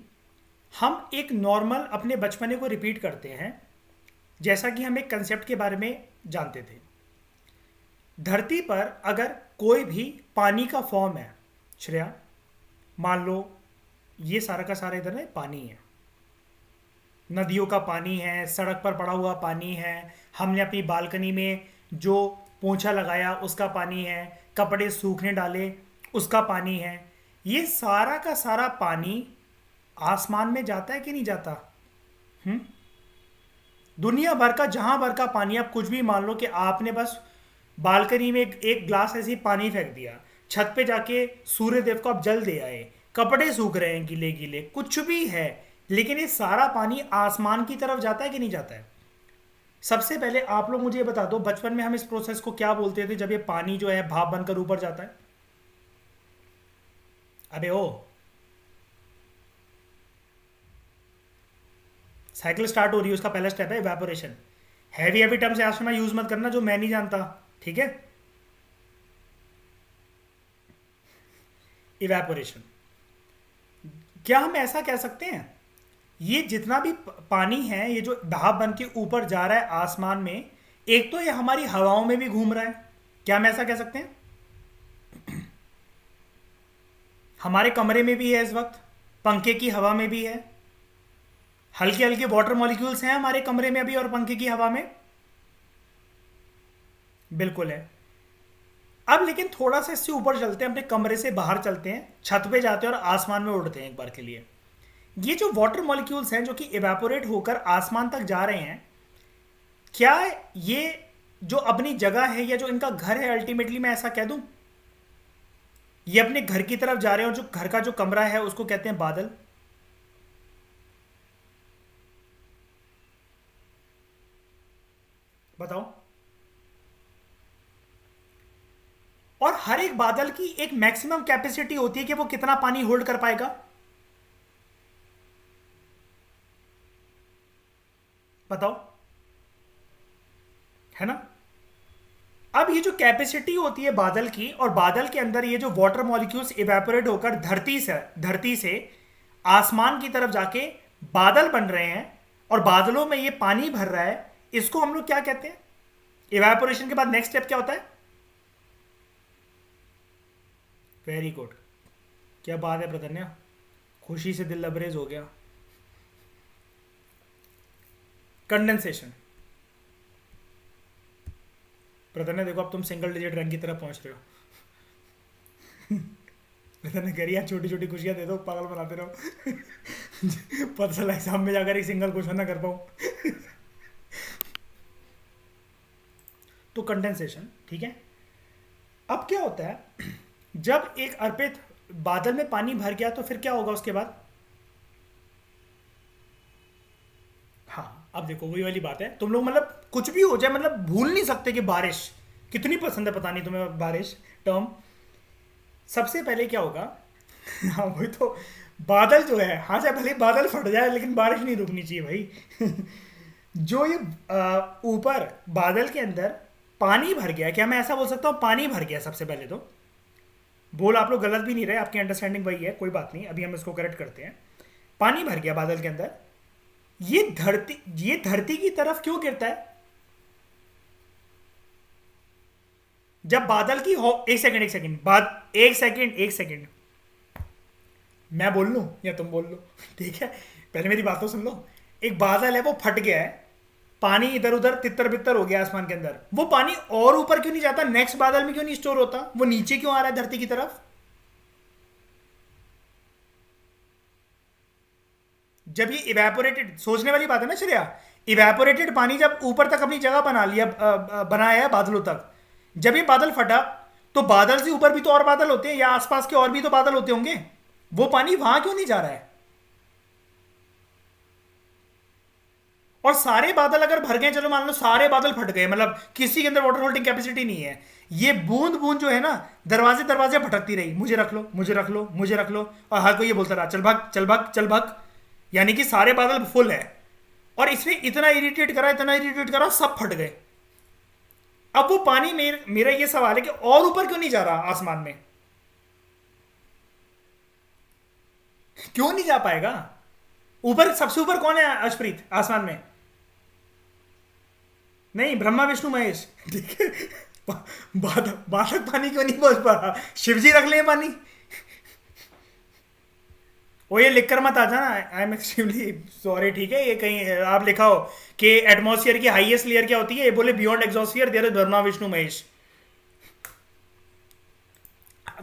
हम एक नॉर्मल अपने बचपने को रिपीट करते हैं, जैसा कि हम एक कंसेप्ट के बारे में जानते थे। धरती पर अगर कोई भी पानी का फॉर्म है, श्रेया, मान लो ये सारा का सारा इधर ना पानी है, नदियों का पानी है, सड़क पर पड़ा हुआ पानी है, हमने अपनी बालकनी में जो पोंछा लगाया उसका पानी है, कपड़े सूखने डाले उसका पानी है। ये सारा का सारा पानी आसमान में जाता है कि नहीं जाता? हम्म। दुनिया भर का, जहां भर का पानी, आप कुछ भी मान लो कि आपने बस बालकनी में एक ग्लास ऐसे ही पानी फेंक दिया, छत पे जाके सूर्य देव को आप जल दे आए, कपड़े सूख रहे हैं गीले गीले, कुछ भी है, लेकिन ये सारा पानी आसमान की तरफ जाता है कि नहीं जाता है? सबसे पहले आप लोग मुझे ये बता दो, बचपन में हम इस प्रोसेस को क्या बोलते थे जब ये पानी जो है भाप बनकर ऊपर जाता है? अबे ओ, साइकिल स्टार्ट हो रही है, उसका पहला स्टेप है इवेपोरेशन। हैवी हैवी टर्म्स आज मैं यूज मत करना जो मैं नहीं जानता, ठीक है? इवेपोरेशन, क्या हम ऐसा कह सकते हैं, ये जितना भी पानी है, ये जो भाप बन के ऊपर जा रहा है आसमान में, एक तो ये हमारी हवाओं में भी घूम रहा है, क्या हम ऐसा कह सकते हैं? हमारे कमरे में भी है इस वक्त, पंखे की हवा में भी है, हल्के हल्के वाटर मॉलिक्यूल्स हैं हमारे कमरे में अभी और पंखे की हवा में, बिल्कुल है। अब लेकिन थोड़ा सा इससे ऊपर चलते हैं, अपने कमरे से बाहर चलते हैं, छत पे जाते हैं और आसमान में उड़ते हैं एक बार के लिए। ये जो वाटर मॉलिक्यूल्स हैं जो कि इवेपोरेट होकर आसमान तक जा रहे हैं, क्या ये जो अपनी जगह है या जो इनका घर है, अल्टीमेटली मैं ऐसा कह दूं, ये अपने घर की तरफ जा रहे हैं, और जो घर का जो कमरा है उसको कहते हैं बादल। बताओ। और हर एक बादल की एक मैक्सिमम कैपेसिटी होती है कि वो कितना पानी होल्ड कर पाएगा। बताओ, है ना। अब ये जो कैपेसिटी होती है बादल की, और बादल के अंदर ये जो वाटर मॉलिक्यूल्स इवेपोरेट होकर धरती से आसमान की तरफ जाके बादल बन रहे हैं, और बादलों में ये पानी भर रहा है, इसको हम लोग क्या कहते हैं? इवेपोरेशन के बाद नेक्स्ट स्टेप क्या होता है? वेरी गुड, क्या बात है प्रतन्या, खुशी से दिल लबरेज हो गया। कंडेंसेशन। प्रतन्या देखो, अब तुम सिंगल डिजिट रैंक की तरफ पहुंच रहे हो। प्रतन्या कह रही है छोटी छोटी खुशियां दे दो, पागल बनाते रहो। पता चला एग्जाम में जाकर एक सिंगल क्वेश्चन ना कर पाऊं। तो कंडेंसेशन, ठीक है। अब क्या होता है, जब एक अर्पित बादल में पानी भर गया तो फिर क्या होगा उसके बाद? हाँ, अब देखो वही वाली बात है, तुम लोग मतलब कुछ भी हो जाए मतलब भूल नहीं सकते कि बारिश कितनी पसंद है, पता नहीं तुम्हें बारिश टर्म। सबसे पहले क्या होगा? हाँ वही तो, बादल जो है, हाँ चाहे भले ही बादल फट जाए लेकिन बारिश नहीं रुकनी चाहिए भाई। जो ये ऊपर बादल के अंदर पानी भर गया, क्या मैं ऐसा बोल सकता हूँ पानी भर गया? सबसे पहले तो बोल, आप लोग गलत भी नहीं रहे, आपकी अंडरस्टैंडिंग वही है, कोई बात नहीं, अभी हम इसको करेक्ट करते हैं। पानी भर गया बादल के अंदर, ये धरती की तरफ क्यों गिरता है? जब बादल की हो, एक सेकंड, मैं बोल लूं या तुम बोल लो? ठीक है, पहले मेरी बात तो सुन लो। एक बादल है, वो फट गया है, पानी इधर उधर तितर बितर हो गया आसमान के अंदर, वो पानी और ऊपर क्यों नहीं जाता? नेक्स्ट बादल में क्यों नहीं स्टोर होता? वो नीचे क्यों आ रहा है धरती की तरफ? जब ये इवेपोरेटेड, सोचने वाली बात है ना श्रेया, इवेपोरेटेड पानी जब ऊपर तक अपनी जगह बना लिया, बनाया है बादलों तक, जब ये बादल फटा तो बादल से ऊपर भी तो और बादल होते हैं, या आसपास के और भी तो बादल होते होंगे, वो पानी वहां क्यों नहीं जा रहा है? और सारे बादल अगर भर गए, चलो मान लो सारे बादल फट गए, मतलब किसी के अंदर वाटर होल्डिंग कैपेसिटी नहीं है, ये बूंद बूंद जो है ना, दरवाजे दरवाजे भटकती रही, मुझे रख लो, मुझे रख लो, मुझे रख लो, और हर कोई ये बोलता रहा चल भाग चल भाग चल भाग, यानी कि सारे बादल फुल है, और इसने इतना इरिटेट करा, इतना इरिटेट करा, सब फट गए। अब वो पानी, मेरा ये सवाल है कि और ऊपर क्यों नहीं जा रहा आसमान में? क्यों नहीं जा पाएगा? ऊपर सबसे ऊपर कौन है अर्शप्रीत आसमान में? नहीं, ब्रह्मा विष्णु महेश। ठीक है, बालक पानी क्यों नहीं पहुंच पा रहा? शिवजी रख ले पानी। वो ये लिख कर मत आ जाना, आई एम एक्सट्रीमली सॉरी, ठीक है, ये कहीं आप लिखा हो कि एटमॉस्फेयर की हाईएस्ट लेयर क्या होती है, ये बोले beyond exosphere there is Brahma Vishnu Mahesh.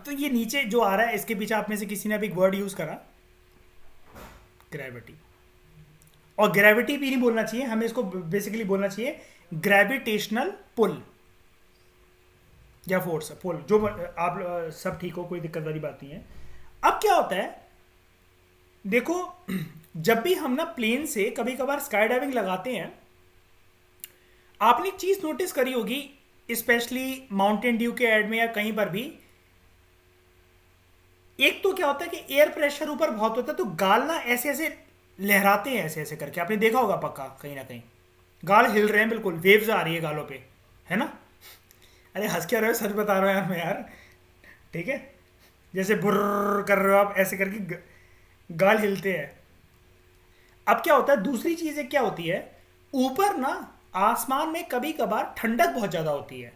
तो ये नीचे जो आ रहा है, इसके पीछे आप में से किसी ने भी एक वर्ड यूज करा, ग्रेविटी। और ग्रेविटी भी नहीं बोलना चाहिए हमें, इसको बेसिकली बोलना चाहिए ग्रेविटेशनल पुल या फोर्स पुल, जो आप सब ठीक हो, कोई दिक्कत वाली बात नहीं है। अब क्या होता है, देखो, जब भी हम ना प्लेन से कभी कभार स्काई डाइविंग लगाते हैं, आपने एक चीज नोटिस करी होगी, स्पेशली माउंटेन ड्यू के एड में या कहीं पर भी, एक तो क्या होता है कि एयर प्रेशर ऊपर बहुत होता है, तो गाल ना ऐसे ऐसे लहराते हैं, ऐसे ऐसे करके, आपने देखा होगा पक्का कहीं ना कहीं, गाल हिल रहे हैं, बिल्कुल वेव्स आ रही है गालों पे, है ना। अरे हंस क्या रहे हो, सच बता रहा हूँ यार मैं यार, ठीक है, जैसे बुर्र कर रहे हो आप, ऐसे करके गाल हिलते हैं। अब क्या होता है, दूसरी चीज एक क्या होती है, ऊपर ना आसमान में कभी कभार ठंडक बहुत ज्यादा होती है,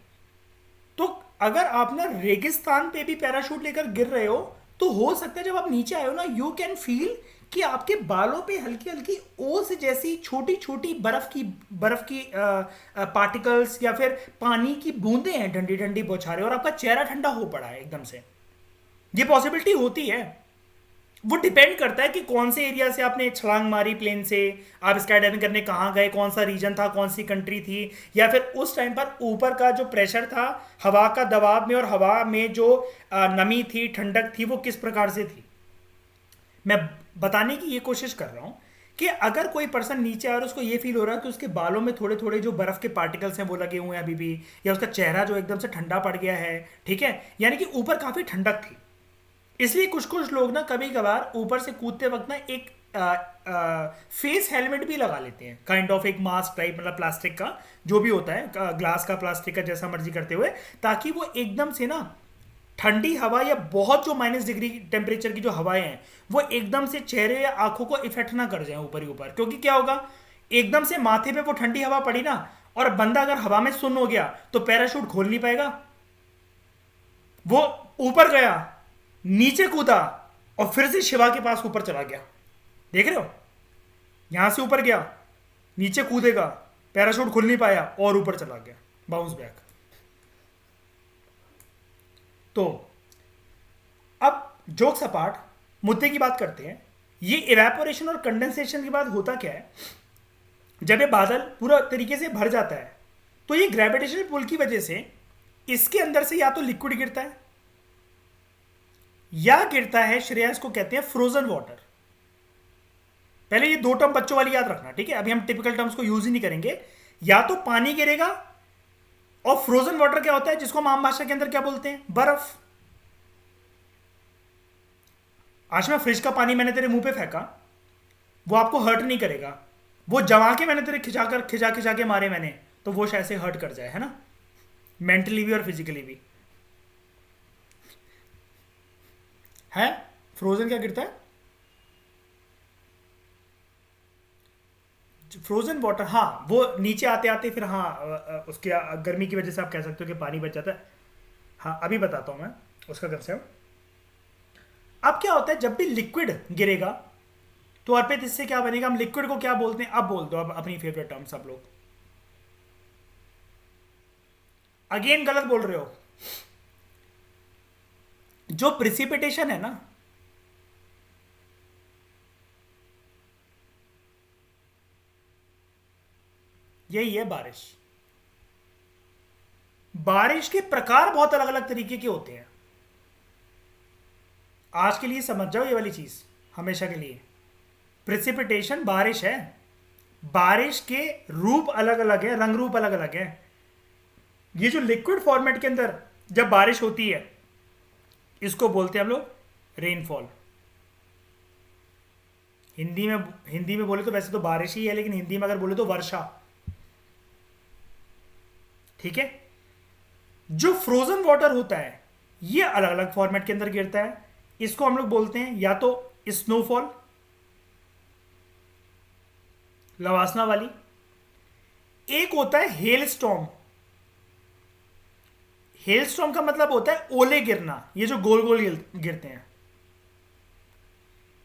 तो अगर आप ना रेगिस्तान पे भी पैराशूट लेकर गिर रहे हो, तो हो सकता है जब आप नीचे आए हो ना, यू कैन फील कि आपके बालों पे हल्की हल्की ओस जैसी छोटी छोटी बर्फ की पार्टिकल्स या फिर पानी की बूंदें हैं, ठंडी ठंडी बौछारें, और आपका चेहरा ठंडा हो पड़ा है एकदम से। ये पॉसिबिलिटी होती है, वो डिपेंड करता है कि कौन से एरिया से आपने छलांग मारी प्लेन से, आप स्काई डाइविंग करने कहाँ गए, कौन सा रीजन था, कौन सी कंट्री थी, या फिर उस टाइम पर ऊपर का जो प्रेशर था हवा का दबाव में, और हवा में जो नमी थी, ठंडक थी, वो किस प्रकार से थी। मैं बताने की ये कोशिश कर रहा हूँ कि अगर कोई पर्सन नीचे आ रहा है, उसको ये फील हो रहा है कि उसके बालों में थोड़े थोड़े जो बर्फ के पार्टिकल्स हैं वो लगे हुए हैं अभी भी, या उसका चेहरा जो एकदम से ठंडा पड़ गया है, ठीक है, यानी कि ऊपर काफ़ी ठंडक थी। इसलिए कुछ कुछ लोग ना कभी कभार ऊपर से कूदते वक्त ना एक फेस हेलमेट भी लगा लेते हैं, काइंड ऑफ एक मास्क टाइप, मतलब प्लास्टिक का जो भी होता है, ग्लास का, प्लास्टिक का, जैसा मर्जी करते हुए, ताकि वो एकदम से ना ठंडी हवा या बहुत जो -डिग्री टेम्परेचर की जो हवाएं हैं वो एकदम से चेहरे या आंखों को इफेक्ट ना कर जाए ऊपर ही ऊपर। क्योंकि क्या होगा, एकदम से माथे पे वो ठंडी हवा पड़ी ना, और बंदा अगर हवा में सुन्न हो गया तो पैराशूट खोल नहीं पाएगा। वो ऊपर गया, नीचे कूदा, और फिर से शिवा के पास ऊपर चला गया। देख रहे हो, यहां से ऊपर गया, नीचे कूदेगा, पैराशूट खुल नहीं पाया और ऊपर चला गया, बाउंस बैक। तो अब जोक्स अपार्ट, मुद्दे की बात करते हैं। ये इवेपोरेशन और कंडेंसेशन के बाद होता क्या है, जब ये बादल पूरा तरीके से भर जाता है तो ये ग्रेविटेशनल पुल की वजह से इसके अंदर से या तो लिक्विड गिरता है या गिरता है, श्रेया इसको कहते हैं फ्रोजन वाटर। पहले ये दो टर्म बच्चों वाली याद रखना, ठीक है? अभी हम टिपिकल टर्म्स को यूज ही नहीं करेंगे। या तो पानी गिरेगा, और फ्रोजन वाटर क्या होता है जिसको हम आम भाषा के अंदर क्या बोलते हैं, बर्फ। आज मैं फ्रिज का पानी मैंने तेरे मुंह पे फेंका, वो आपको हर्ट नहीं करेगा। वो जमा के मैंने तेरे खिंचा खिंचा के मारे मैंने, तो वो शायद से हर्ट कर जाए, है ना, मेंटली भी और फिजिकली भी। है फ्रोजन क्या गिरता है, फ्रोजन वाटर। हाँ, वो नीचे आते आते फिर, हाँ, उसके गर्मी की वजह से आप कह सकते हो कि पानी बच जाता है। हाँ, अभी बताता हूँ मैं उसका कंसेप्ट। अब क्या होता है, जब भी लिक्विड गिरेगा तो अर्पित इससे क्या बनेगा, हम लिक्विड को क्या बोलते हैं, अब बोल दो अब अपनी फेवरेट टर्म सब लोग। अगेन गलत बोल रहे हो। जो प्रिसिपिटेशन है ना, यही है बारिश। बारिश के प्रकार बहुत अलग अलग तरीके के होते हैं। आज के लिए समझ जाओ ये वाली चीज हमेशा के लिए। प्रिसिपिटेशन बारिश है, बारिश के रूप अलग अलग है, रंग रूप अलग अलग है। ये जो लिक्विड फॉर्मेट के अंदर जब बारिश होती है, इसको बोलते हैं हम लोग रेनफॉल। हिंदी में बोले तो वैसे तो बारिश ही है, लेकिन हिंदी में अगर बोले तो वर्षा। ठीक है? जो फ्रोजन वाटर होता है ये अलग अलग फॉर्मेट के अंदर गिरता है। इसको हम लोग बोलते हैं या तो स्नोफॉल, लवासना वाली। एक होता है हेल स्टॉर्म। हेल स्टॉर्म का मतलब होता है ओले गिरना, ये जो गोल गोल गिरते हैं।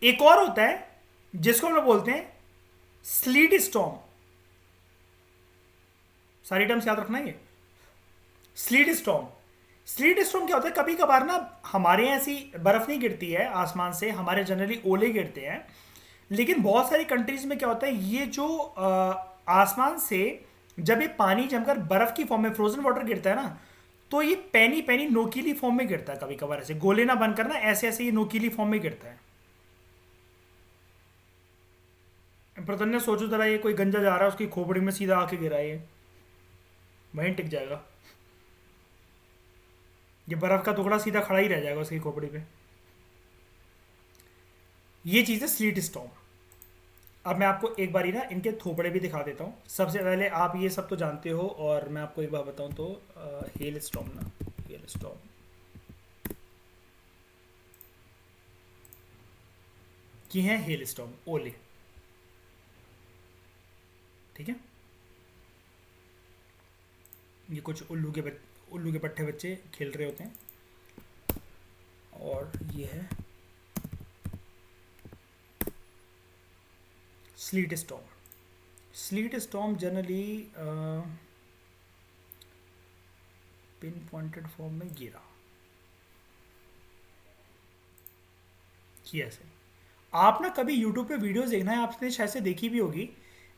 एक और होता है जिसको हम लोग बोलते हैं स्लीट स्टॉर्म। सारी टर्म्स याद रखना ये। स्लीट स्टॉर्म, स्लीट स्टॉर्म क्या होता है, कभी कभार ना हमारे यहाँ ऐसी बर्फ नहीं गिरती है आसमान से, हमारे जनरली ओले गिरते हैं। लेकिन बहुत सारी कंट्रीज में क्या होता है, ये जो आसमान से जब ये पानी जमकर बर्फ की फॉर्म में फ्रोजन वाटर गिरता है ना, तो ये पैनी पैनी नोकीली फॉर्म में गिरता है। कभी कभार ऐसे गोले ना बनकर ना, ऐसे ऐसे ये नोकीली फॉर्म में गिरता है। प्रतन्य सोचो जरा, ये कोई गंजा जा रहा है, उसकी खोपड़ी में सीधा आके गिरा है, ये वहीं टिक जाएगा। ये बर्फ का टुकड़ा सीधा खड़ा ही रह जाएगा उसकी खोपड़ी पे। ये चीज़ है स्लीट स्टॉर्म। अब मैं आपको एक बारी ना इनके थोपड़े भी दिखा देता हूँ। सबसे पहले आप ये सब तो जानते हो, और मैं आपको एक बार बताऊँ तो हेल स्टॉर्म ना, हेल स्टॉर्म ये है हेल स्टॉर्म, ओले। ठीक है? ये कुछ उल्लू के पट्टे बच्चे खेल रहे होते हैं, और ये है slit storm. Slit storm generally pin pointed form में गिरा, ये ऐसे। आप ना कभी यूट्यूब पे वीडियोस देखना है, आपने शायद से देखी भी होगी।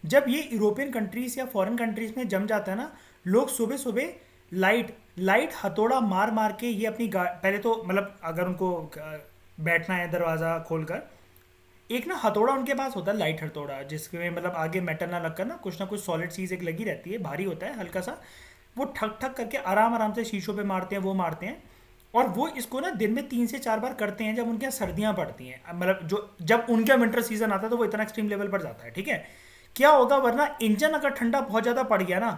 जब ये यूरोपियन कंट्रीज या फॉरेन कंट्रीज में जम जाता है ना, लोग सुबह सुबह लाइट लाइट हथौड़ा मार मार के ये अपनी पहले तो मतलब अगर उनको बैठना है दरवाज़ा खोलकर, एक ना हथौड़ा उनके पास होता है, लाइट हथौड़ा, जिसमें मतलब आगे मेटल ना कुछ सॉलिड चीज़ एक लगी रहती है, भारी होता है हल्का सा। वो ठक ठक करके आराम आराम से शीशों पे मारते हैं, वो मारते हैं। और वो इसको ना दिन में 3 से 4 बार करते हैं जब उनके यहाँ सर्दियाँ पड़ती हैं, मतलब जो जब उनका विंटर सीजन आता है तो वो इतना एक्सट्रीम लेवल पर जाता है, ठीक है। क्या होगा, वरना इंजन अगर ठंडा बहुत ज़्यादा पड़ गया ना,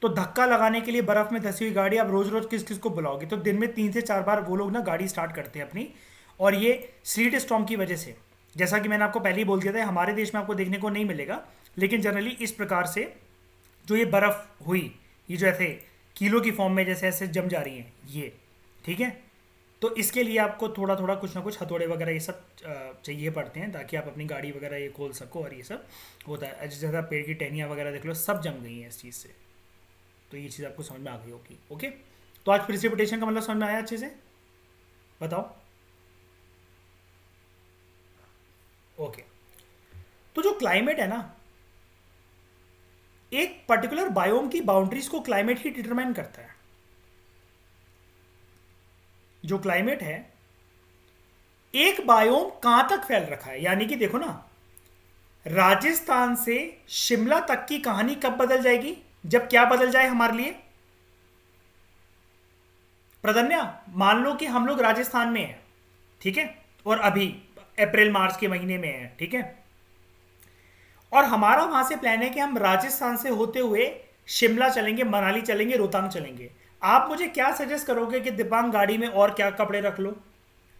तो धक्का लगाने के लिए बर्फ़ में धसी हुई गाड़ी आप रोज़ रोज़ किस किस को बुलाओगे। तो दिन में 3 से 4 बार वो लोग ना गाड़ी स्टार्ट करते हैं अपनी। और ये स्लीट स्टॉर्म की वजह से, जैसा कि मैंने आपको पहले ही बोल दिया था, हमारे देश में आपको देखने को नहीं मिलेगा, लेकिन जनरली इस प्रकार से जो ये बर्फ़ हुई, ये जो ऐसे कीलो की फॉर्म में जैसे ऐसे जम जा रही हैं ये, ठीक है। तो इसके लिए आपको थोड़ा थोड़ा कुछ ना कुछ हथौड़े वगैरह ये सब चाहिए पड़ते हैं, ताकि आप अपनी गाड़ी वगैरह ये खोल सको। और ये सब होता है, जैसा पेड़ की टहनियाँ वगैरह देख लो सब जम गई हैं इस चीज़ से। तो ये चीज़ आपको समझ में आ गई होगी। ओके, तो आज प्रिसिपिटेशन का मतलब समझ में आया अच्छे से, बताओ। ओके, तो जो क्लाइमेट है ना, एक पर्टिकुलर बायोम की बाउंड्रीज को क्लाइमेट ही डिटरमाइन करता है। जो क्लाइमेट है, एक बायोम कहां तक फैल रखा है, यानी कि देखो ना, राजस्थान से शिमला तक की कहानी कब बदल जाएगी, जब क्या बदल जाए हमारे लिए। प्रदन्या, मान लो कि हम लोग राजस्थान में हैं, ठीक है, और अभी अप्रैल मार्च के महीने में हैं, ठीक है, और हमारा वहां से प्लान है कि हम राजस्थान से होते हुए शिमला चलेंगे, मनाली चलेंगे, रोहतांग चलेंगे। आप मुझे क्या सजेस्ट करोगे कि दिबांग गाड़ी में और क्या कपड़े रख लो।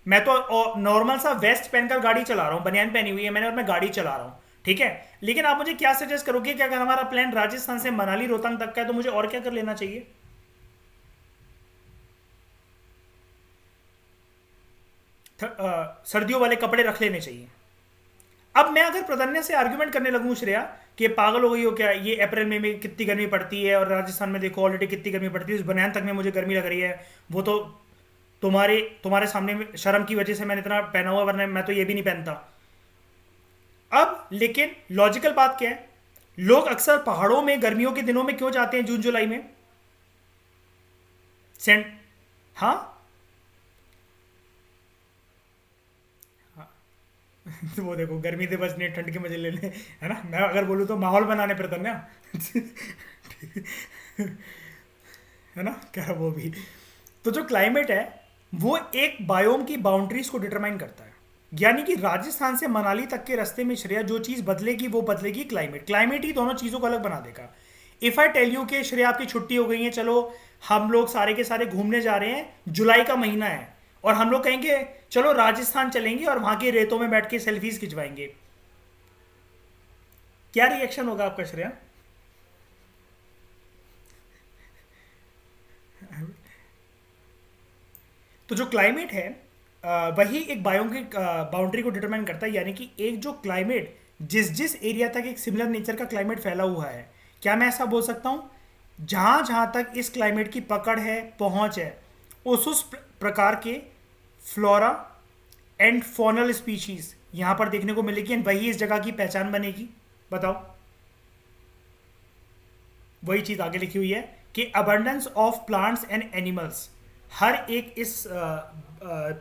मैं तो नॉर्मल सा वेस्ट पहनकर गाड़ी चला रहा हूँ, बनियान पहनी हुई है मैंने और मैं गाड़ी चला रहा हूँ, ठीक है। लेकिन आप मुझे क्या सजेस्ट करोगे कि अगर हमारा प्लान राजस्थान से मनाली रोहतांग तक का है तो मुझे और क्या कर लेना चाहिए। सर्दियों वाले कपड़े रख लेने चाहिए। अब मैं अगर प्रधन्य से आर्ग्यूमेंट करने लगूं श्रेया कि पागल हो गई हो क्या, ये अप्रैल में कितनी गर्मी पड़ती है और राजस्थान में देखो ऑलरेडी कितनी गर्मी पड़ती है, उस बनियान तक में मुझे गर्मी लग रही है, वो तो तुम्हारे तुम्हारे सामने में शर्म की वजह से मैंने इतना पहना हुआ, वरना मैं तो ये भी नहीं पहनता। अब लेकिन लॉजिकल बात क्या है, लोग अक्सर पहाड़ों में गर्मियों के दिनों में क्यों जाते हैं जून जुलाई में। सेंट, हाँ। तो वो देखो, गर्मी से बचने, ठंड के मजे लेने, है ना। मैं अगर बोलूँ तो माहौल बनाने पर था ना। है ना, क्या वो भी। तो जो क्लाइमेट है वो एक बायोम की बाउंड्रीज को डिटरमाइन करता है, यानी कि राजस्थान से मनाली तक के रास्ते में श्रेया जो चीज़ बदलेगी वो बदलेगी क्लाइमेट। क्लाइमेट ही दोनों चीज़ों को अलग बना देगा। इफ़ आई टेल यू कि श्रेया आपकी छुट्टी हो गई है, चलो हम लोग सारे के सारे घूमने जा रहे हैं, जुलाई का महीना है, और हम लोग कहेंगे चलो राजस्थान चलेंगे और वहां के रेतों में बैठ के सेल्फीज खिंचवाएंगे, क्या रिएक्शन होगा आपका श्रेया। तो जो क्लाइमेट है वही एक बायोम की बाउंड्री को डिटरमाइन करता है, यानी कि एक जो क्लाइमेट जिस जिस एरिया तक एक सिमिलर नेचर का क्लाइमेट फैला हुआ है, क्या मैं ऐसा बोल सकता हूँ, जहाँ जहाँ तक इस क्लाइमेट की पकड़ है, पहुँच है, उस प्रकार के फ्लोरा एंड फॉनल स्पीशीज यहाँ पर देखने को मिलेगी, एंड वही इस जगह की पहचान बनेगी। बताओ, वही चीज़ आगे लिखी हुई है कि abundance of plants and animals, हर एक इस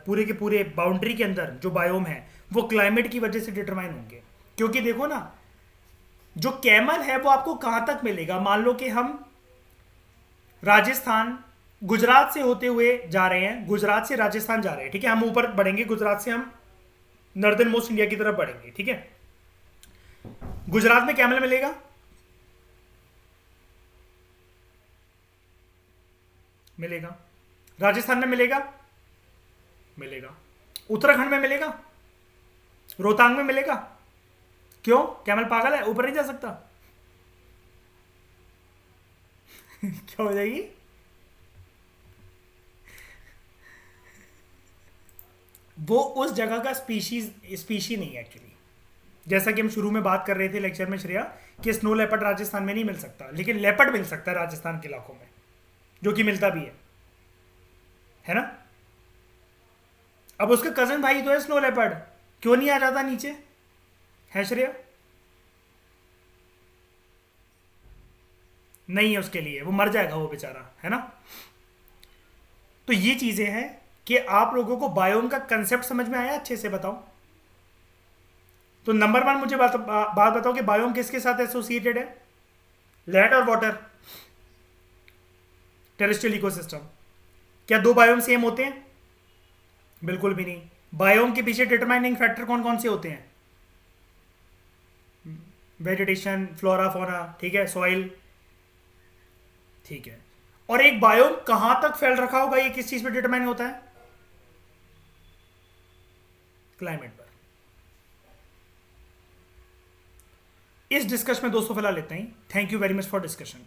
पूरे के पूरे बाउंड्री के अंदर जो बायोम है वो क्लाइमेट की वजह से डिटरमाइन होंगे। क्योंकि देखो ना, जो कैमल है वो आपको कहाँ तक मिलेगा, मान लो कि हम राजस्थान गुजरात से होते हुए जा रहे हैं, गुजरात से राजस्थान जा रहे हैं, ठीक है, हम ऊपर बढ़ेंगे, गुजरात से हम नॉर्दर्न मोस्ट इंडिया की तरफ बढ़ेंगे, ठीक है। गुजरात में कैमल मिलेगा, मिलेगा। राजस्थान में मिलेगा, मिलेगा। उत्तराखंड में मिलेगा, रोहतांग में मिलेगा। क्यों, कैमल पागल है, ऊपर नहीं जा सकता। क्या हो जाएगी। वो उस जगह का स्पीशी नहीं है एक्चुअली। जैसा कि हम शुरू में बात कर रहे थे लेक्चर में श्रेया, कि स्नो लेपर्ड राजस्थान में नहीं मिल सकता, लेकिन लेपर्ड मिल सकता है राजस्थान के इलाकों में, जो कि मिलता भी है ना। अब उसका कजन भाई तो है स्नो लेपर्ड, क्यों नहीं आ जाता नीचे, है श्रेया। नहीं है उसके लिए, वो मर जाएगा वो बेचारा, है ना। तो ये चीजें हैं कि आप लोगों को बायोम का कंसेप्ट समझ में आया अच्छे से, बताओ। तो नंबर 1 मुझे बात बताओ कि बायोम किसके साथ एसोसिएटेड है, लैंड और वाटर, टेरेस्ट्रियल इकोसिस्टम। क्या दो बायोम सेम होते हैं, बिल्कुल भी नहीं। बायोम के पीछे डिटरमाइनिंग फैक्टर कौन कौन से होते हैं? वेजिटेशन, फ्लोरा, फोना, ठीक है, सॉइल, ठीक है। और एक बायोम कहां तक फैल रखा होगा, ये किस चीज पे डिटरमाइन होता है? क्लाइमेट पर। इस डिस्कशन में दोस्तों फिलहाल लेते हैं। Thank you very much for discussion.